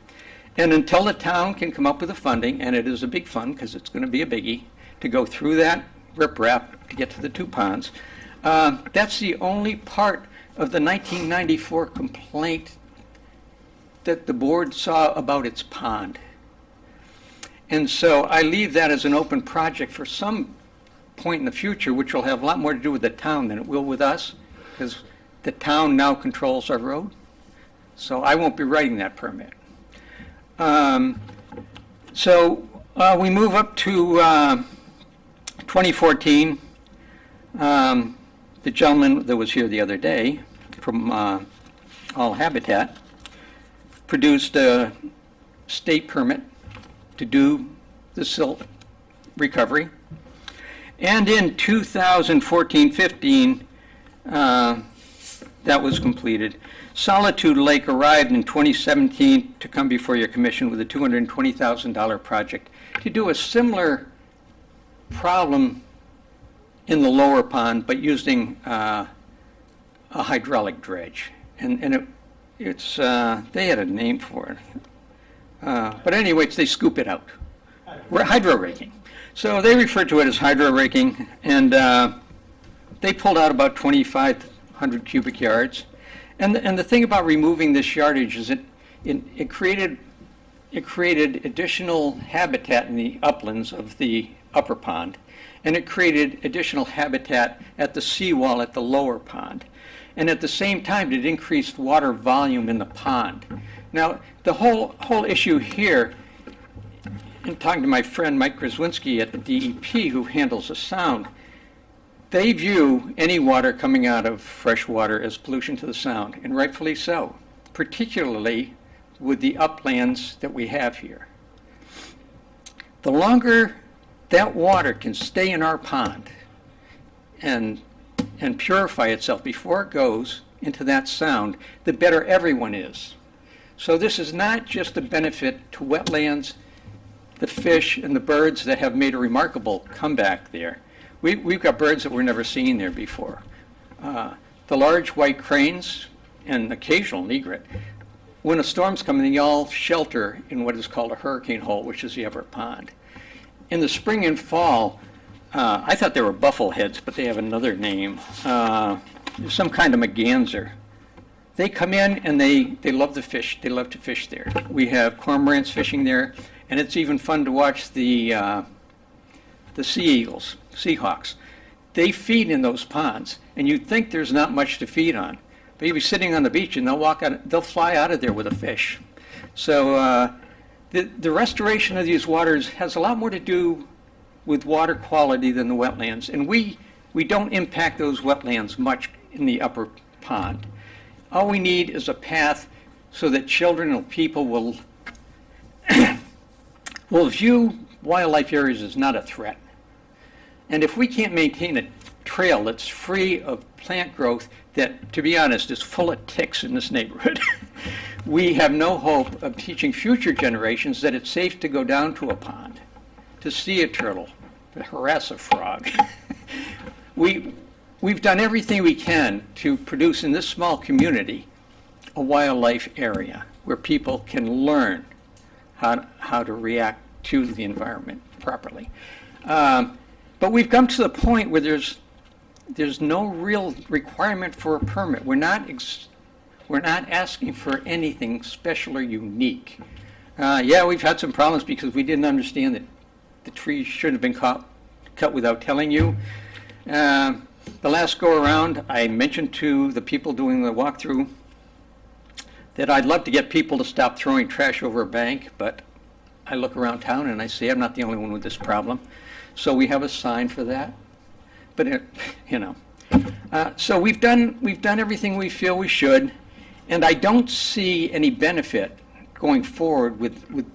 And until the town can come up with the funding, and it is a big fund because it's going to be a biggie, to go through that riprap to get to the two ponds, that's the only part of the 1994 complaint that the board saw about its pond. And so I leave that as an open project for some point in the future, which will have a lot more to do with the town than it will with us, because the town now controls our road. So I won't be writing that permit. We move up to 2014. The gentleman that was here the other day from All Habitat produced a state permit to do the silt recovery. And in 2014-15, that was completed. Solitude Lake arrived in 2017 to come before your commission with a $220,000 project to do a similar problem in the lower pond, but using a hydraulic dredge. And it's they had a name for it. But anyways, they scoop it out. Hydro raking. So they refer to it as hydro raking, and they pulled out about 2,500 cubic yards. And the thing about removing this yardage is it created additional habitat in the uplands of the upper pond, and it created additional habitat at the seawall at the lower pond. And at the same time, it increased water volume in the pond. Now, the whole issue here, in talking to my friend Mike Grzwinski at the DEP, who handles the sound, they view any water coming out of fresh water as pollution to the sound, and rightfully so, particularly with the uplands that we have here. The longer that water can stay in our pond and purify itself before it goes into that sound, the better everyone is. So this is not just a benefit to wetlands, the fish and the birds that have made a remarkable comeback there. We've got birds that were never seen there before. The large white cranes and occasional egret, when a storm's coming, they all shelter in what is called a hurricane hole, which is the upper pond. In the spring and fall, I thought they were buffleheads, but they have another name, some kind of merganser. They come in and they love the fish. They love to fish there. We have cormorants fishing there, and it's even fun to watch the sea eagles, seahawks. They feed in those ponds, and you'd think there's not much to feed on. But you'll be sitting on the beach and they'll fly out of there with a fish. So the restoration of these waters has a lot more to do with water quality than the wetlands. And we don't impact those wetlands much in the upper pond. All we need is a path so that children and people will view wildlife areas as not a threat. And if we can't maintain a trail that's free of plant growth that, to be honest, is full of ticks in this neighborhood, we have no hope of teaching future generations that it's safe to go down to a pond, to see a turtle, to harass a frog. We've done everything we can to produce in this small community a wildlife area where people can learn how to react to the environment properly. But we've come to the point where there's no real requirement for a permit. We're not asking for anything special or unique. Yeah, we've had some problems because we didn't understand that the trees shouldn't have been cut without telling you. The last go around, I mentioned to the people doing the walkthrough that I'd love to get people to stop throwing trash over a bank, but I look around town and I see I'm not the only one with this problem. So we have a sign for that. But so we've done everything we feel we should, and I don't see any benefit going forward with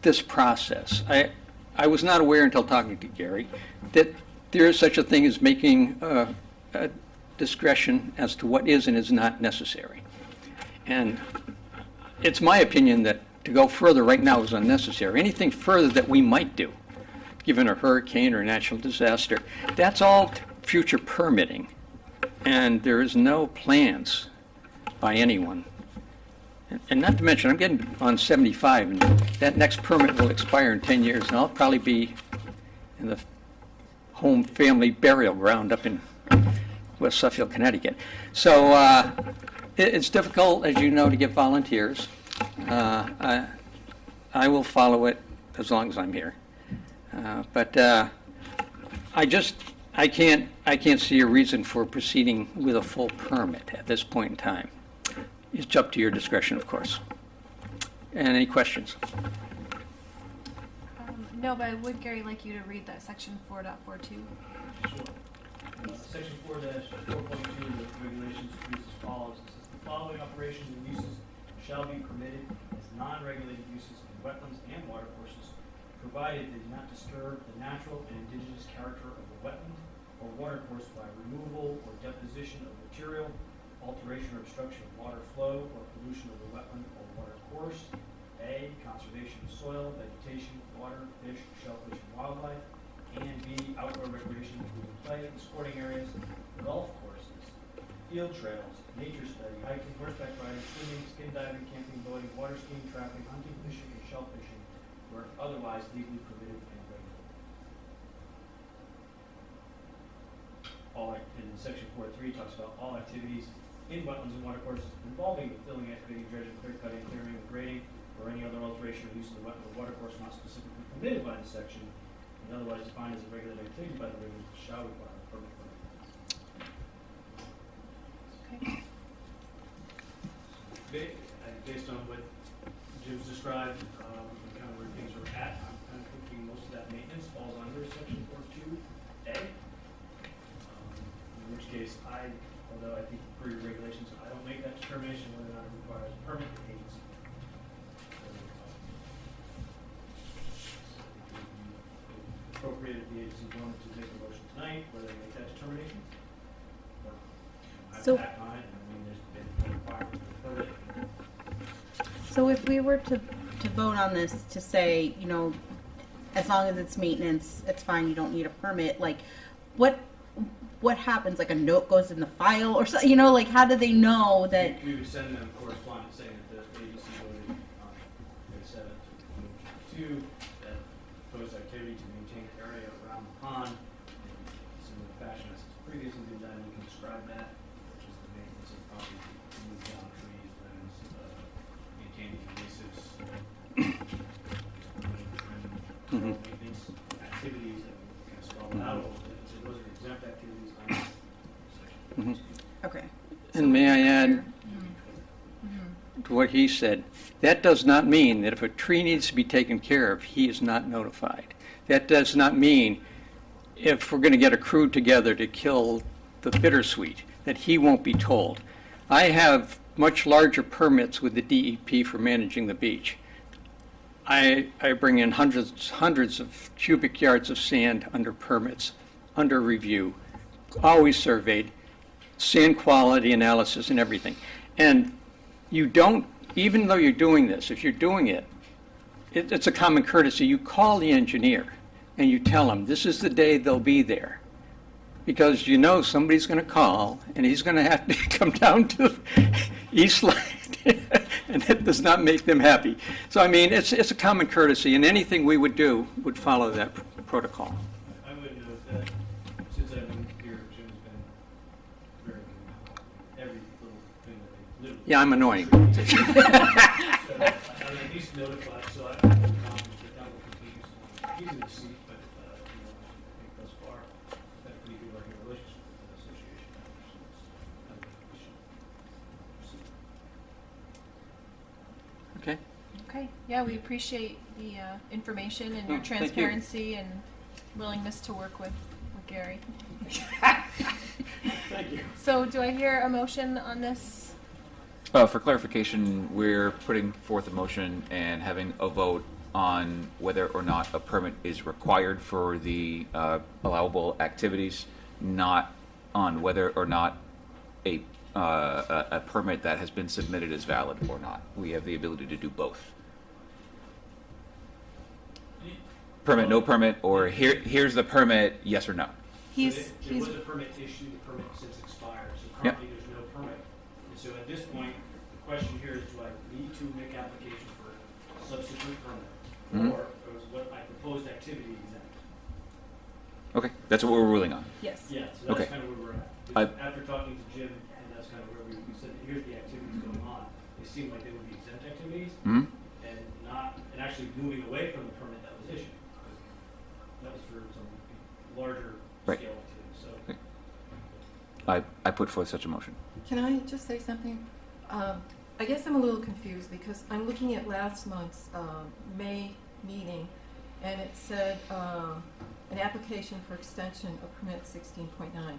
this process. I was not aware until talking to Gary that there is such a thing as making a discretion as to what is and is not necessary. And it's my opinion that to go further right now is unnecessary. Anything further that we might do, given a hurricane or a natural disaster, that's all future permitting. And there is no plans by anyone. And not to mention, I'm getting on 75, and that next permit will expire in 10 years, and I'll probably be in the home family burial ground up in West Suffield, Connecticut. So it's difficult, as you know, to get volunteers. I will follow it as long as I'm here. But I can't see a reason for proceeding with a full permit at this point in time. It's up to your discretion, of course. And any questions? No, but I would, Gary, like you to read that section 4.42. Sure. Section 4-4.2 of the regulations reads as follows. It says the following operations and uses shall be permitted as non-regulated uses in wetlands and watercourses, provided they do not disturb the natural and indigenous character of the wetland or watercourse by removal or deposition of material, alteration or obstruction of water flow, or pollution of the wetland or watercourse. A, conservation of soil, vegetation, water, fish, shellfish, and wildlife. And B, outdoor recreation including play and sporting areas, golf courses, field trails, nature study, hiking, horseback riding, swimming, skin diving, camping, boating, water skiing, trapping, hunting, fishing, and shellfishing were otherwise legally permitted and regulated. in section 4.3 talks about all activities in wetlands and watercourses involving filling, excavating, dredging, clear cutting, clearing, grading, or any other alteration or use of the wetland or watercourse not specifically permitted by the section, and otherwise defined as a regulated activity by the regulations shall require a permit from the Okay. Based on what Jim's described, and kind of where things are at, I'm kind of thinking most of that maintenance falls under section 4.2A. In which case, although I think per your regulations, I don't make that determination whether or not it requires a permit from the agency. Appropriate if the agency wanted to make a motion tonight, whether they make that determination. But I have So- to act on it, and I mean, there's been no requirement for a permit. So if we were to vote on this to say, you know, as long as it's maintenance, it's fine, you don't need a permit, like, what happens? Like a note goes in the file or so, you know, like how do they know that? We would send them correspondence saying that the agency voted on May 7th, 2022, that proposed activity to maintain the area around the pond in similar fashion as it's previously been done. We can describe that, which is the maintenance of property, move down trees, limbs, maintaining invasives, maintenance activities that we kind of spell it out a little bit. So those are exempt activities under section. Okay. And may I add to what he said, that does not mean that if a tree needs to be taken care of, he is not notified. That does not mean if we're going to get a crew together to kill the bittersweet, that he won't be told. I have much larger permits with the DEP for managing the beach. I bring in hundreds of cubic yards of sand under permits, under review, always surveyed, sand quality analysis and everything. And you don't, even though you're doing this, if you're doing it, it's a common courtesy. You call the engineer and you tell him, this is the day they'll be there. Because you know somebody's going to call and he's going to have to come down to East Line. And it does not make them happy. So, I mean, it's a common courtesy, and anything we would do would follow that protocol. I would note that since I've been here, Jim's been very good. Every little thing that they literally. Yeah, I'm annoying. So I'm at least notified, so I'm confident that will continue. So he's in the seat, but I think thus far, I've had a pretty good working relationship with the association. So it's kind of an issue. Okay? Okay, yeah, we appreciate the information and your Oh, thank you. transparency and willingness to work with Gary. Thank you. So do I hear a motion on this? For clarification, we're putting forth a motion and having a vote on whether or not a permit is required for the allowable activities, not on whether or not a permit that has been submitted is valid or not. We have the ability to do both. Permit, no permit, or here's the permit, yes or no. He's, There he's, was a permit issued, the permit since expired, so Yep. currently there's no permit. And so at this point, the question here is, do I need to make application for a subsequent permit? Mhm. Or is what my proposed activity exempt? Okay, that's what we're ruling on. yes. Yeah, so Okay. that's kind of where we're at. I- After talking to Jim, and that's kind of where we said, here's the activities going on, they seem like they would be exempt activities, Hmm? and actually moving away from the permit that was issued. That was for some larger Right. scale activities, so. I put forth such a motion. Can I just say something? I guess I'm a little confused because I'm looking at last month's May meeting, and it said an application for extension of permit 16.9.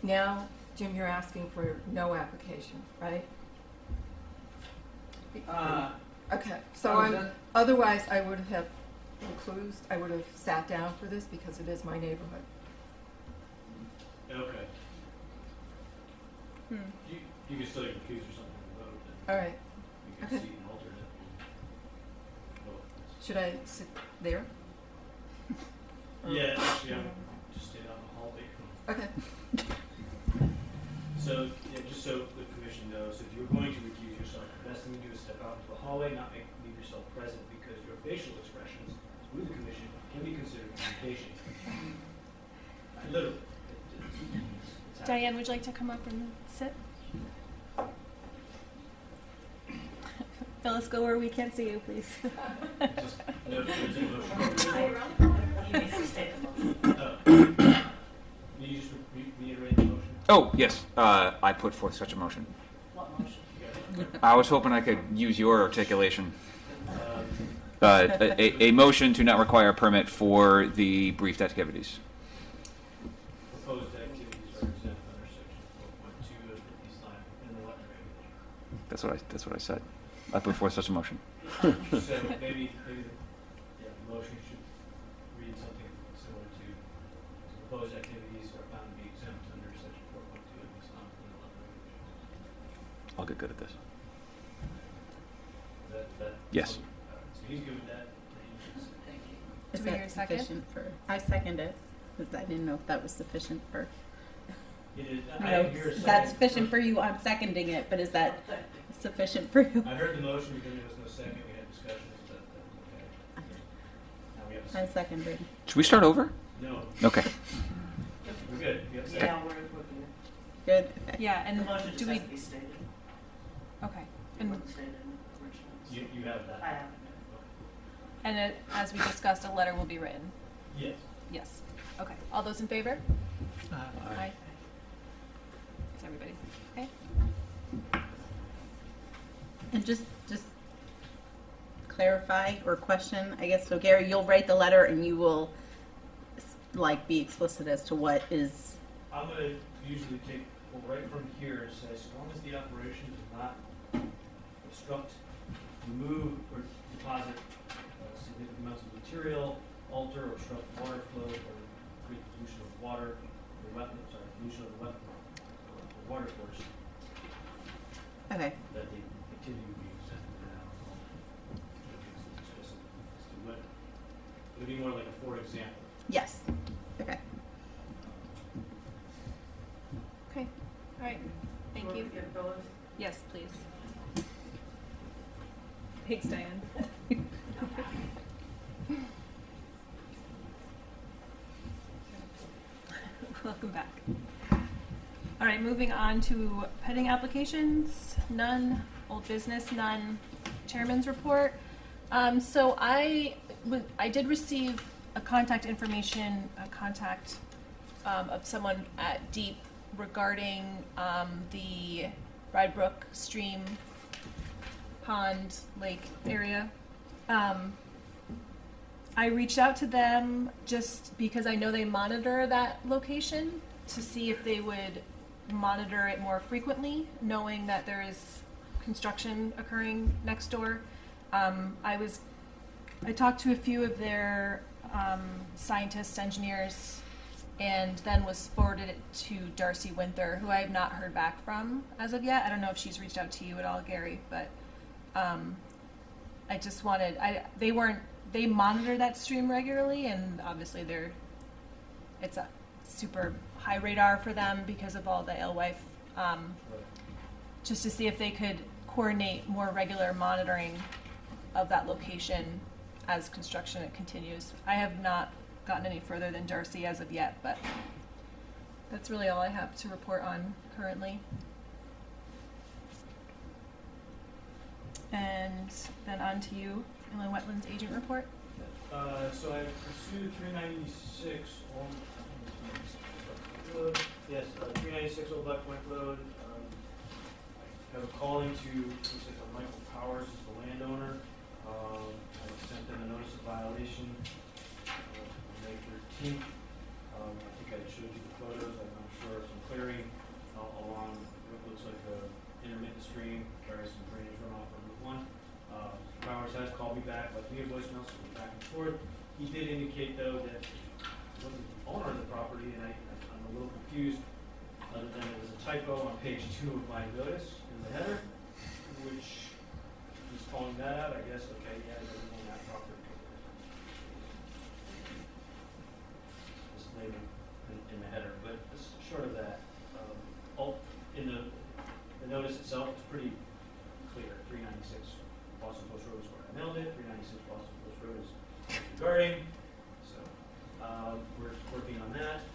Now, Jim, you're asking for no application, right? Okay, so otherwise I would have reclused, I would have sat down for this because it is my neighborhood. Okay. Hmm. You can still recuse yourself from the vote, All and right, you can Okay. seat an alternate. Vote. should I sit there? Yeah, actually, I'm just staying out in the hallway. Okay. So, yeah, just so the commission knows, if you're going to recuse yourself, the best thing to do is step out into the hallway, not leave yourself present, because your facial expressions with the commission can be considered communication. Literally. Diane, would you like to come up and sit? Phyllis, go where we can't see you, please. Just note that there's a motion. You need to state the motion. Will you just reiterate the motion? Oh, yes, I put forth such a motion. What motion? I was hoping I could use your articulation. Um, A motion to not require a permit for the briefed activities. Proposed activities are exempt under section 4.2 of the East Lyme in the wetland regulation. That's what I said. I put forth such a motion. So maybe the motion should read something similar to proposed activities are found to be exempt under section 4.2 of the East Lyme in the wetland regulation. I'll get good at this. That Yes. So he's good with that. Thank you. Is Do we hear that a second? sufficient for, I second it, because I didn't know if that was sufficient for, It is. you I know, didn't hear a that's second. sufficient for you, I'm seconding it, but is that sufficient for you? I heard the motion, because there was no second, we had discussions, but okay. Now we have a I second. seconded. Should we start over? No, Okay. we're good. We have a second. Yeah, we're looking Good, okay. Yeah, at, and the motion do just we, has to be stated. okay. It And, wasn't stated originally. You have that? I have it. and as we discussed, a letter will be written. Yes. Yes. Okay. All those in favor? Aye. Is everybody okay? And just clarify or question, I guess, so Gary, you'll write the letter and you will, like, be explicit as to what is, I'm gonna usually take, well, right from here and say, so long as the operation does not obstruct, remove, or deposit significant amounts of material, alter or obstruct water flow, or create pollution of water, or pollution of the wetland, or water course, okay, that the activity would be exempt from alcohol. Explicit as to what, it would be more like a for example. yes, okay. Okay. All right. Thank Want you. to get Phyllis? Yes, please. Thanks, Diane. Welcome back. All right, moving on to pending applications. None. Old business, none. Chairman's report. So I did receive a contact of someone at Deep regarding the Rydebrook Stream Pond Lake area. I reached out to them just because I know they monitor that location to see if they would monitor it more frequently, knowing that there is construction occurring next door. I talked to a few of their scientists, engineers, and then was forwarded it to Darcy Winther, who I have not heard back from as of yet. I don't know if she's reached out to you at all, Gary, but I just wanted, they monitor that stream regularly, and obviously it's a super high radar for them because of all the alewife, just to see if they could coordinate more regular monitoring of that location as construction continues. I have not gotten any further than Darcy as of yet, but that's really all I have to report on currently. And then on to you, Inland Wetlands Agent Report. So I pursued 396 Old Road. Yes, 396 Old Black Point Road. I have a calling to, looks like Michael Powers is the landowner. I sent them a notice of violation on May 13th. I think I showed you the photos. I'm sure some clearing along what looks like an intermittent stream, carries some drainage runoff on Route 1. Powers has called me back, left me a voicemail, so we're back and forth. He did indicate, though, that he wasn't the owner of the property, and I'm a little confused, other than it was a typo on page 2 of my notice in the header, which he's calling that out, I guess. Okay, yeah, he doesn't own that property. Just label in the header, but short of that, in the notice itself, it's pretty clear. 396 Boston Post Road is where I mailed it. 396 Boston Post Road is regarding. So we're working on that.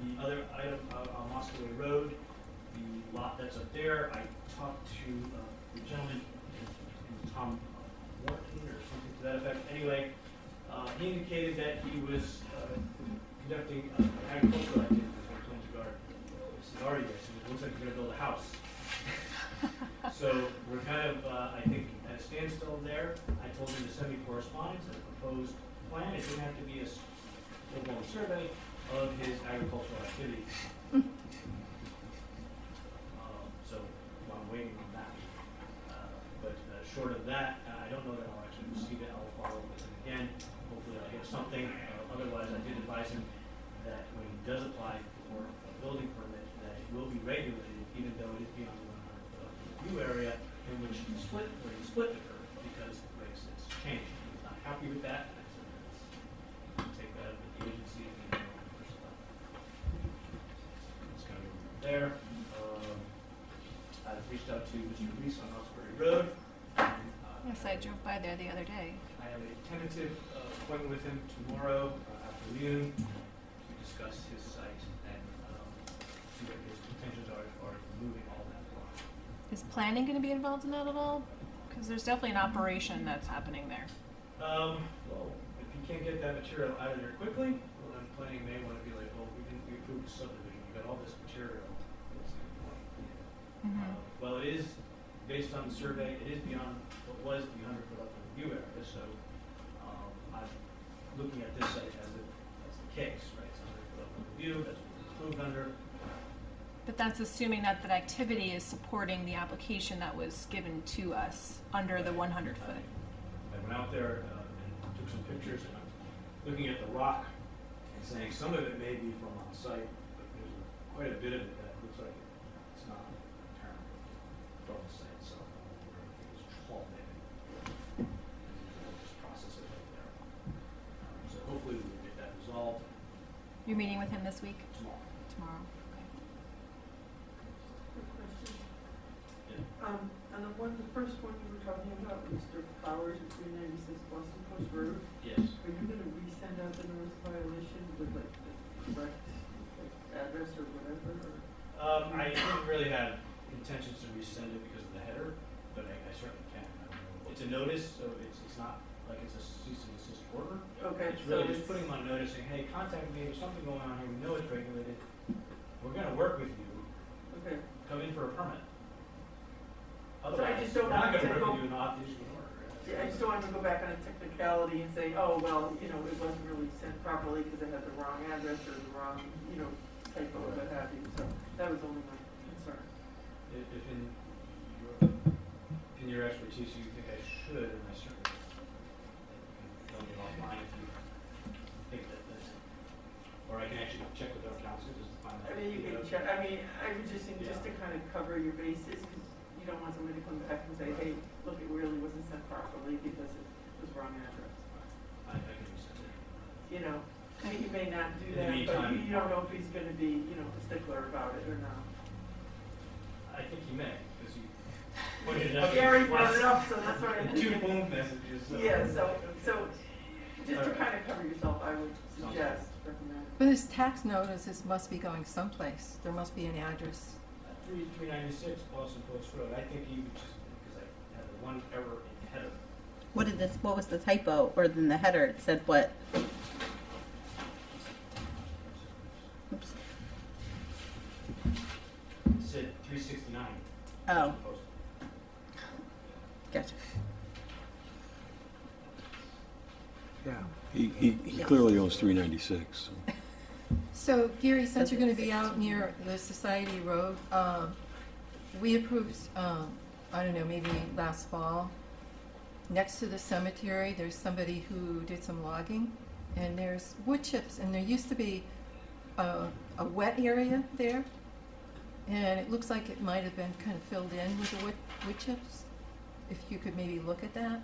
The other item on Moscoway Road, the lot that's up there, I talked to the gentleman, Tom Morton or something to that effect. Anyway, he indicated that he was conducting agricultural activities with a planted garden. It's already there, so it looks like he's going to build a house. So we're kind of, I think, at a standstill there. I told him to send me correspondence and a proposed plan. It didn't have to be a full-blown survey of his agricultural activities. So I'm waiting on that. But short of that, I don't know that I'll actually receive it. I'll follow up with him again. Hopefully I'll get something. Otherwise, I did advise him that when he does apply for a building permit, that it will be regulated, even though it is beyond the 100-foot review area in which he split the curve, because the regs has changed. He was not happy with that. And I said, let's take that up with the agency and then push it up. It's kind of there. I've reached out to Mr. Reese on Roxbury Road. Yes, I drove by there the other day. I have a tentative appointment with him tomorrow afternoon to discuss his site and see what his intentions are as far as removing all that block. Is planning going to be involved in that at all? Because there's definitely an operation that's happening there. Well, if you can't get that material out of there quickly, well, then planning may want to be like, well, we approved the subdivision, we got all this material. What's the point? Well, it is, based on the survey, it is beyond what was the 100-foot upland review area, so I'm looking at this site as that's the case, right? It's 100-foot upland review, that's what it's approved under. But that's assuming that that activity is supporting the application that was given to us under the 100-foot. I went out there and took some pictures, and I'm looking at the rock and saying some of it may be from on site, but there's quite a bit of it that looks like it's not apparent from the site. So we're going to think it's 12 maybe. And we'll just process it right there. So hopefully we will get that resolved You're meeting with him this week? tomorrow. Tomorrow. Okay. Quick question. Yeah. On the first one you were talking about, Mr. Powers at 396 Boston Post Road, Yes. are you going to resend out the notice of violation with like the correct address or whatever? Or? I didn't really have intentions to resend it because of the header, but I certainly can. It's a notice, so it's not like it's a cease and desist order. Okay. It's really just putting them on notice saying, hey, contact me, there's something going on here, we know it's regulated, we're gonna work with you, Okay. come in for a permit. I Otherwise, just we're don't not want gonna to work go- with you and not issue an order. Yeah, I just don't want to go back on a technicality and say, oh, well, you know, it wasn't really sent properly because it had the wrong address or the wrong, you know, typo or what have you. So that was only my concern. If in your expertise you think I should, and I certainly can tell me offline if you think that this, or I can actually check with our council just to find out. I mean, you can check, I mean, I would just think just to kind of cover your bases, because you don't want somebody to come back and say, hey, look, it really wasn't sent properly because it was wrong address. I can resend it. You know, I mean, he may not do In the that, but meantime- you don't know if he's gonna be, you know, a stickler about it or not. I think he may, because he pointed it out. Gary brought it up, so that's why I In 2 phone messages. Yeah, so just to kind of cover yourself, I would suggest, recommend. But his tax notices must be going someplace. There must be an address. 396 Boston Post Road. I think he would just, because I had one error in the header. What was the typo, or in the header, it said what? Oops. It said 369. Oh, Boston Post. gotcha. Yeah. He clearly owns 396. So. So Gary, since you're going to be out near the Society Road, we approved, I don't know, maybe last fall, next to the cemetery, there's somebody who did some logging, and there's wood chips, and there used to be a wet area there, and it looks like it might have been kind of filled in with the wood chips. If you could maybe look at that.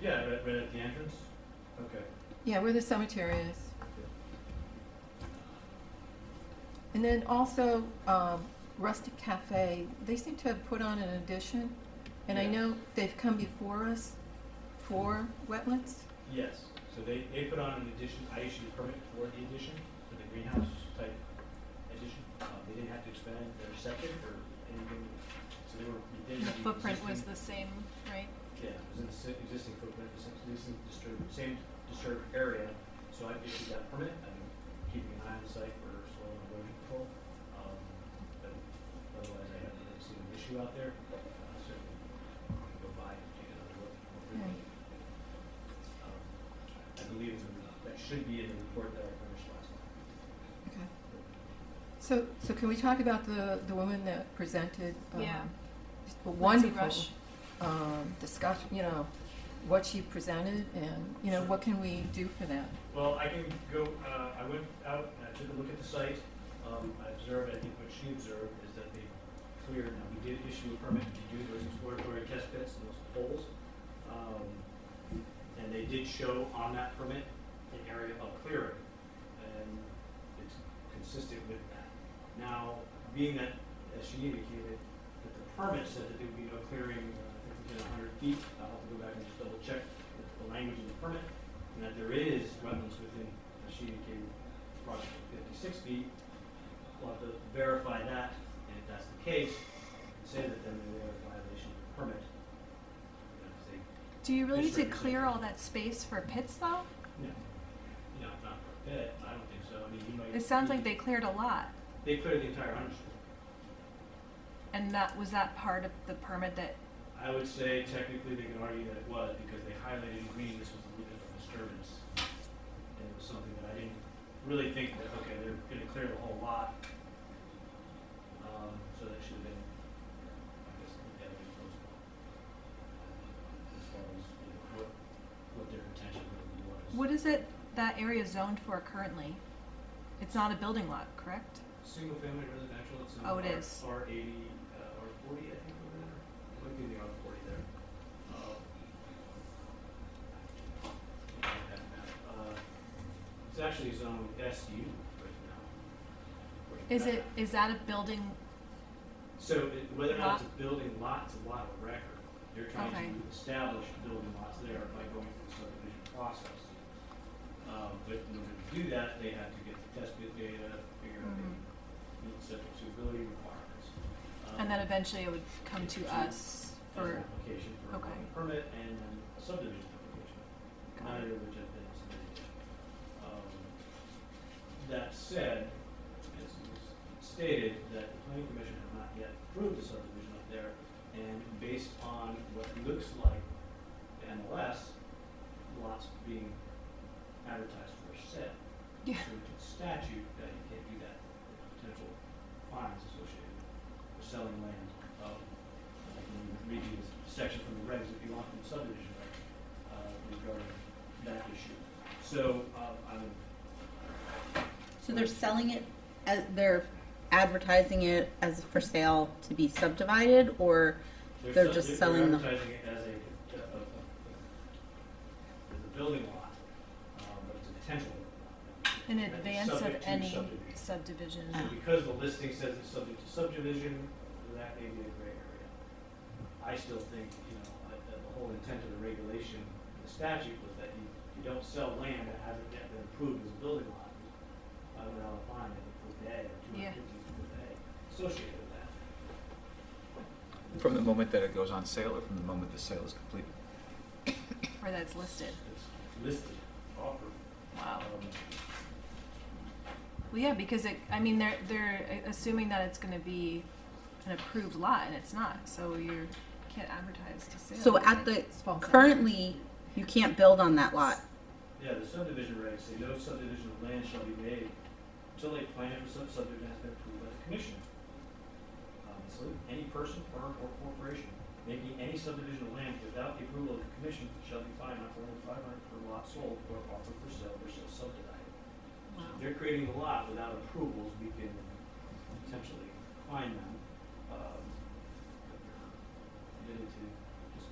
Yeah, right at the entrance. Okay. Yeah, where the cemetery is. And then also, Rustic Cafe, they seem to have put on an addition, and I Yes. know they've come before us for wetlands. Yes. So they put on an addition. I issued a permit for the addition, for the greenhouse type addition. They didn't have to expand their septic or anything, so they were within The footprint was existing- the same, right? Yeah, it was in the existing footprint, the same disturbed area, so I issued that permit. I've been keeping an eye on the site for soil and erosion control. But otherwise, I haven't really seen an issue out there. Certainly go by and take another look. I believe that should be in the report that I furnished last month. Okay. So can we talk about the woman that presented? Yeah. A Lindsay wonderful Rush. discussion, what she presented and, what can we do for that? Well, I can go, I went out and I took a look at the site. I observed, I think what she observed is that they cleared, now we did issue a permit to do those exploratory test pits and those holes. And they did show on that permit an area of clearing, and it's consistent with that. Now, being that, as she indicated, that the permit said that there would be no clearing, I think within 100 feet, I'll have to go back and just double check the language in the permit, and that there is wetlands within, as she indicated, approximately 56 feet. We'll have to verify that, and if that's the case, say that then they are in violation of the permit. If they Do you really need to misrepresent clear it. all that space for pits though? No, not for a pit, I don't think so. I mean, you might. It sounds like they cleared a lot. They cleared the entire 100 Street. And was that part of the permit that, I would say technically they can argue that it was, because they highlighted in green this was a little bit of a disturbance. And it was something that I didn't really think that, okay, they're gonna clear the whole lot. So that should have been, I guess, looked at in close one. As far as, what their intention really was. what is it that area zoned for currently? It's not a building lot, correct? Single family residential, it's in Oh, it R- is. R80, R40, I think over there. It might be in the R40 there. It's actually zoned SU right now. Is that a building? So whether or not it's Lot? a building lot, it's a lot of record. They're trying Okay. to establish building lots there by going through the subdivision process. But in order to do that, they have to get the test pit data, figure out they meet subject suitability requirements. And then eventually it would come to us As for, an application for a okay. building permit and then a subdivision application, Got neither of which have been submitted yet. That said, as it was stated, that the planning commission had not yet approved the subdivision up there, and based on what looks like the MLS, lots being advertised for sale. Yeah. Pursuant to the statute, that you can't do that, potential fines associated with selling land. I can read you this section from the regs if you want from the subdivision regs, regarding that issue. So, I would. So they're selling it, they're advertising it as for sale to be subdivided, or they're just selling the? They're advertising it as a building lot, but it's a potential building lot. in And it's advance of subject to any subdivision. subdivision. Oh. Because the listing says it's subject to subdivision, that may be a gray area. I still think, that the whole intent of the regulation, the statute was that you don't sell land that hasn't yet been approved as a building lot. $500 fine, I think, per day, or Yeah. $250 per day associated with that. From the moment that it goes on sale or from the moment the sale is completed? Or that's listed. It's listed, offered. Wow. Well, yeah, because they're assuming that it's gonna be an approved lot, and it's not, so you can't advertise to sale. So at the, It's false currently, you can't build on that lot. Yeah, the subdivision regs say no subdivision of land shall be made until a plan for such subdivision has been approved by the commission. So any person, firm, or corporation making any subdivision of land without the approval of the commission shall be fined not more than $500 per lot sold or offered for sale or so subdivided. So if they're creating the lot without approvals, we can potentially fine them. Committed to just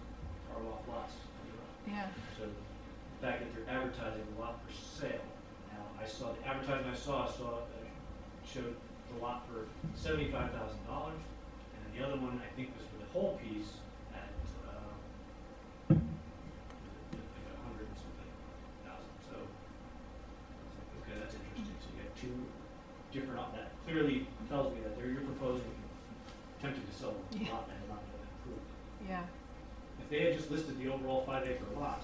carve off lots on their own. Yeah. So the fact that they're advertising the lot for sale. Now, I saw the advertisement showed the lot for $75,000, and the other one I think was for the whole piece at like 100 and something thousand. So I was like, okay, that's interesting. So you have two different that clearly 5-acre lot.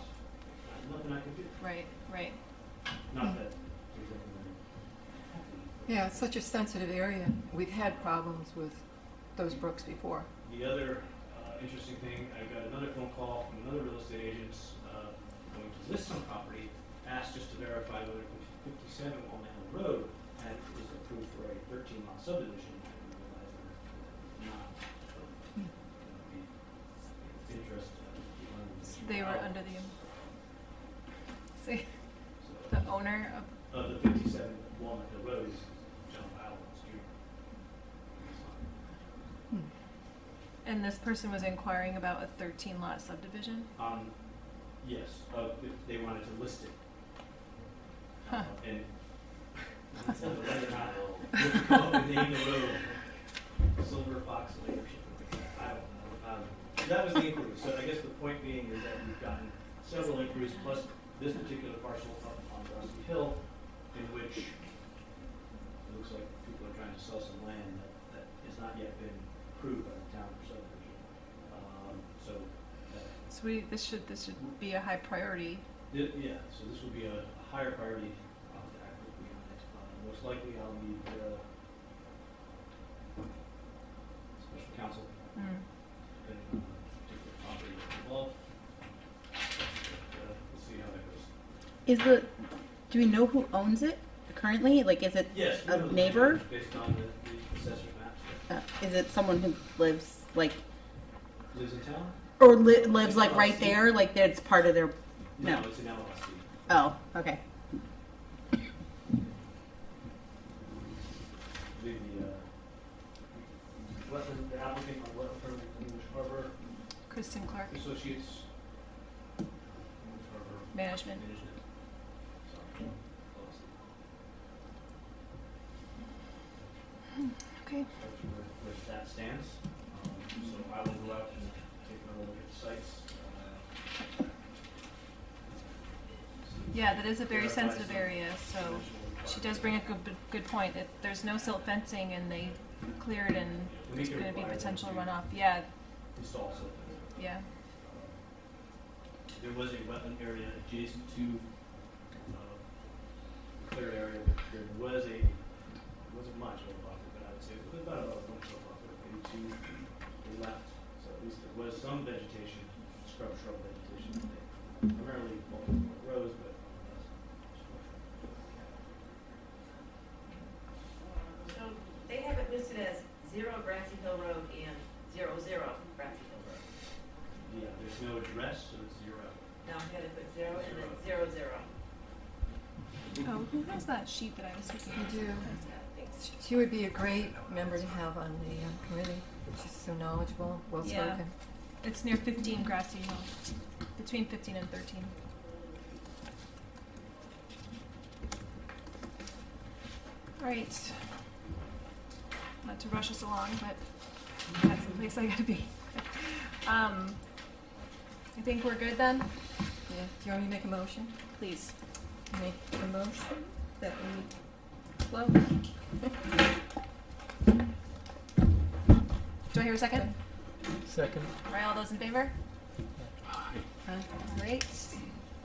Nothing I can do. Right, right. Not that there's anything. Yeah, it's such a sensitive area. We've had problems with those brooks before. The other interesting thing, I got another phone call from another real estate agent going to list some property, asked just to verify whether 57 Walnut Hill Road was approved for a 13-lot subdivision, and we realized that it's not. So, the interest They were under the, see, so, the owner of, the 57 Walnut Hill Road is John Allen's Jr. and this person was inquiring about a 13-lot subdivision? Yes, if they wanted to list it. Huh. And whether or not you can come up and name the road Silver Fox Lake or something like that, I don't know. That was the inquiry. So I guess the point being is that we've gotten several inquiries, plus this particular parcel up on Rusty Hill, in which it looks like people are trying to sell some land that has not yet been approved by the town for subdivision. So that So this should be a high priority. yeah, so this will be a higher priority to act quickly on it. Most likely I'll need special counsel, depending on the particular property that's involved. But, we'll see how that goes. Do we know who owns it currently? Like, is it Yes, we a know the neighbor? neighbors based on the assessor's maps. Is it someone who lives, like, Lives in town? or lives, like, right there? Like, that's part of their, No, no. it's an LLC. Oh, okay. I believe the applicant on Wetland Permit English Harbor Kristen Clark, Associates, English Harbor management. So, Okay. that's where that stands. So I will go out and take another look at the sites. Yeah, that is a very Verify sensitive some area, so she does bring a good point. That there's no silt fencing and they cleared and there's going to be potential runoff. Yeah, Install something. yeah. There was a wetland area adjacent to the clear area. There was it wasn't much of a buffer, but I would say it was about a 1 foot buffer, maybe 2 they left. So at least there was some vegetation, shrub vegetation. Primarily rows, but So they have it listed as 0 Grassy Hill Road and 0 Grassy Hill Road. yeah, there's no address, so it's 0. Now I'm gonna put 0 and then 0. Oh, who has that sheet that I was speaking I of? do. Thanks. She would be a great member to have on the committee. She's so knowledgeable, well-spoken. Yeah. It's near 15 Grassy Hill, between 15 and 13. All right. Not to rush us along, but that's the place I gotta be. I think we're good then? Yeah. Do you want me to make a motion? Please. Make a motion that we close. Do I hear a second? Second. All right, all those in favor? All right.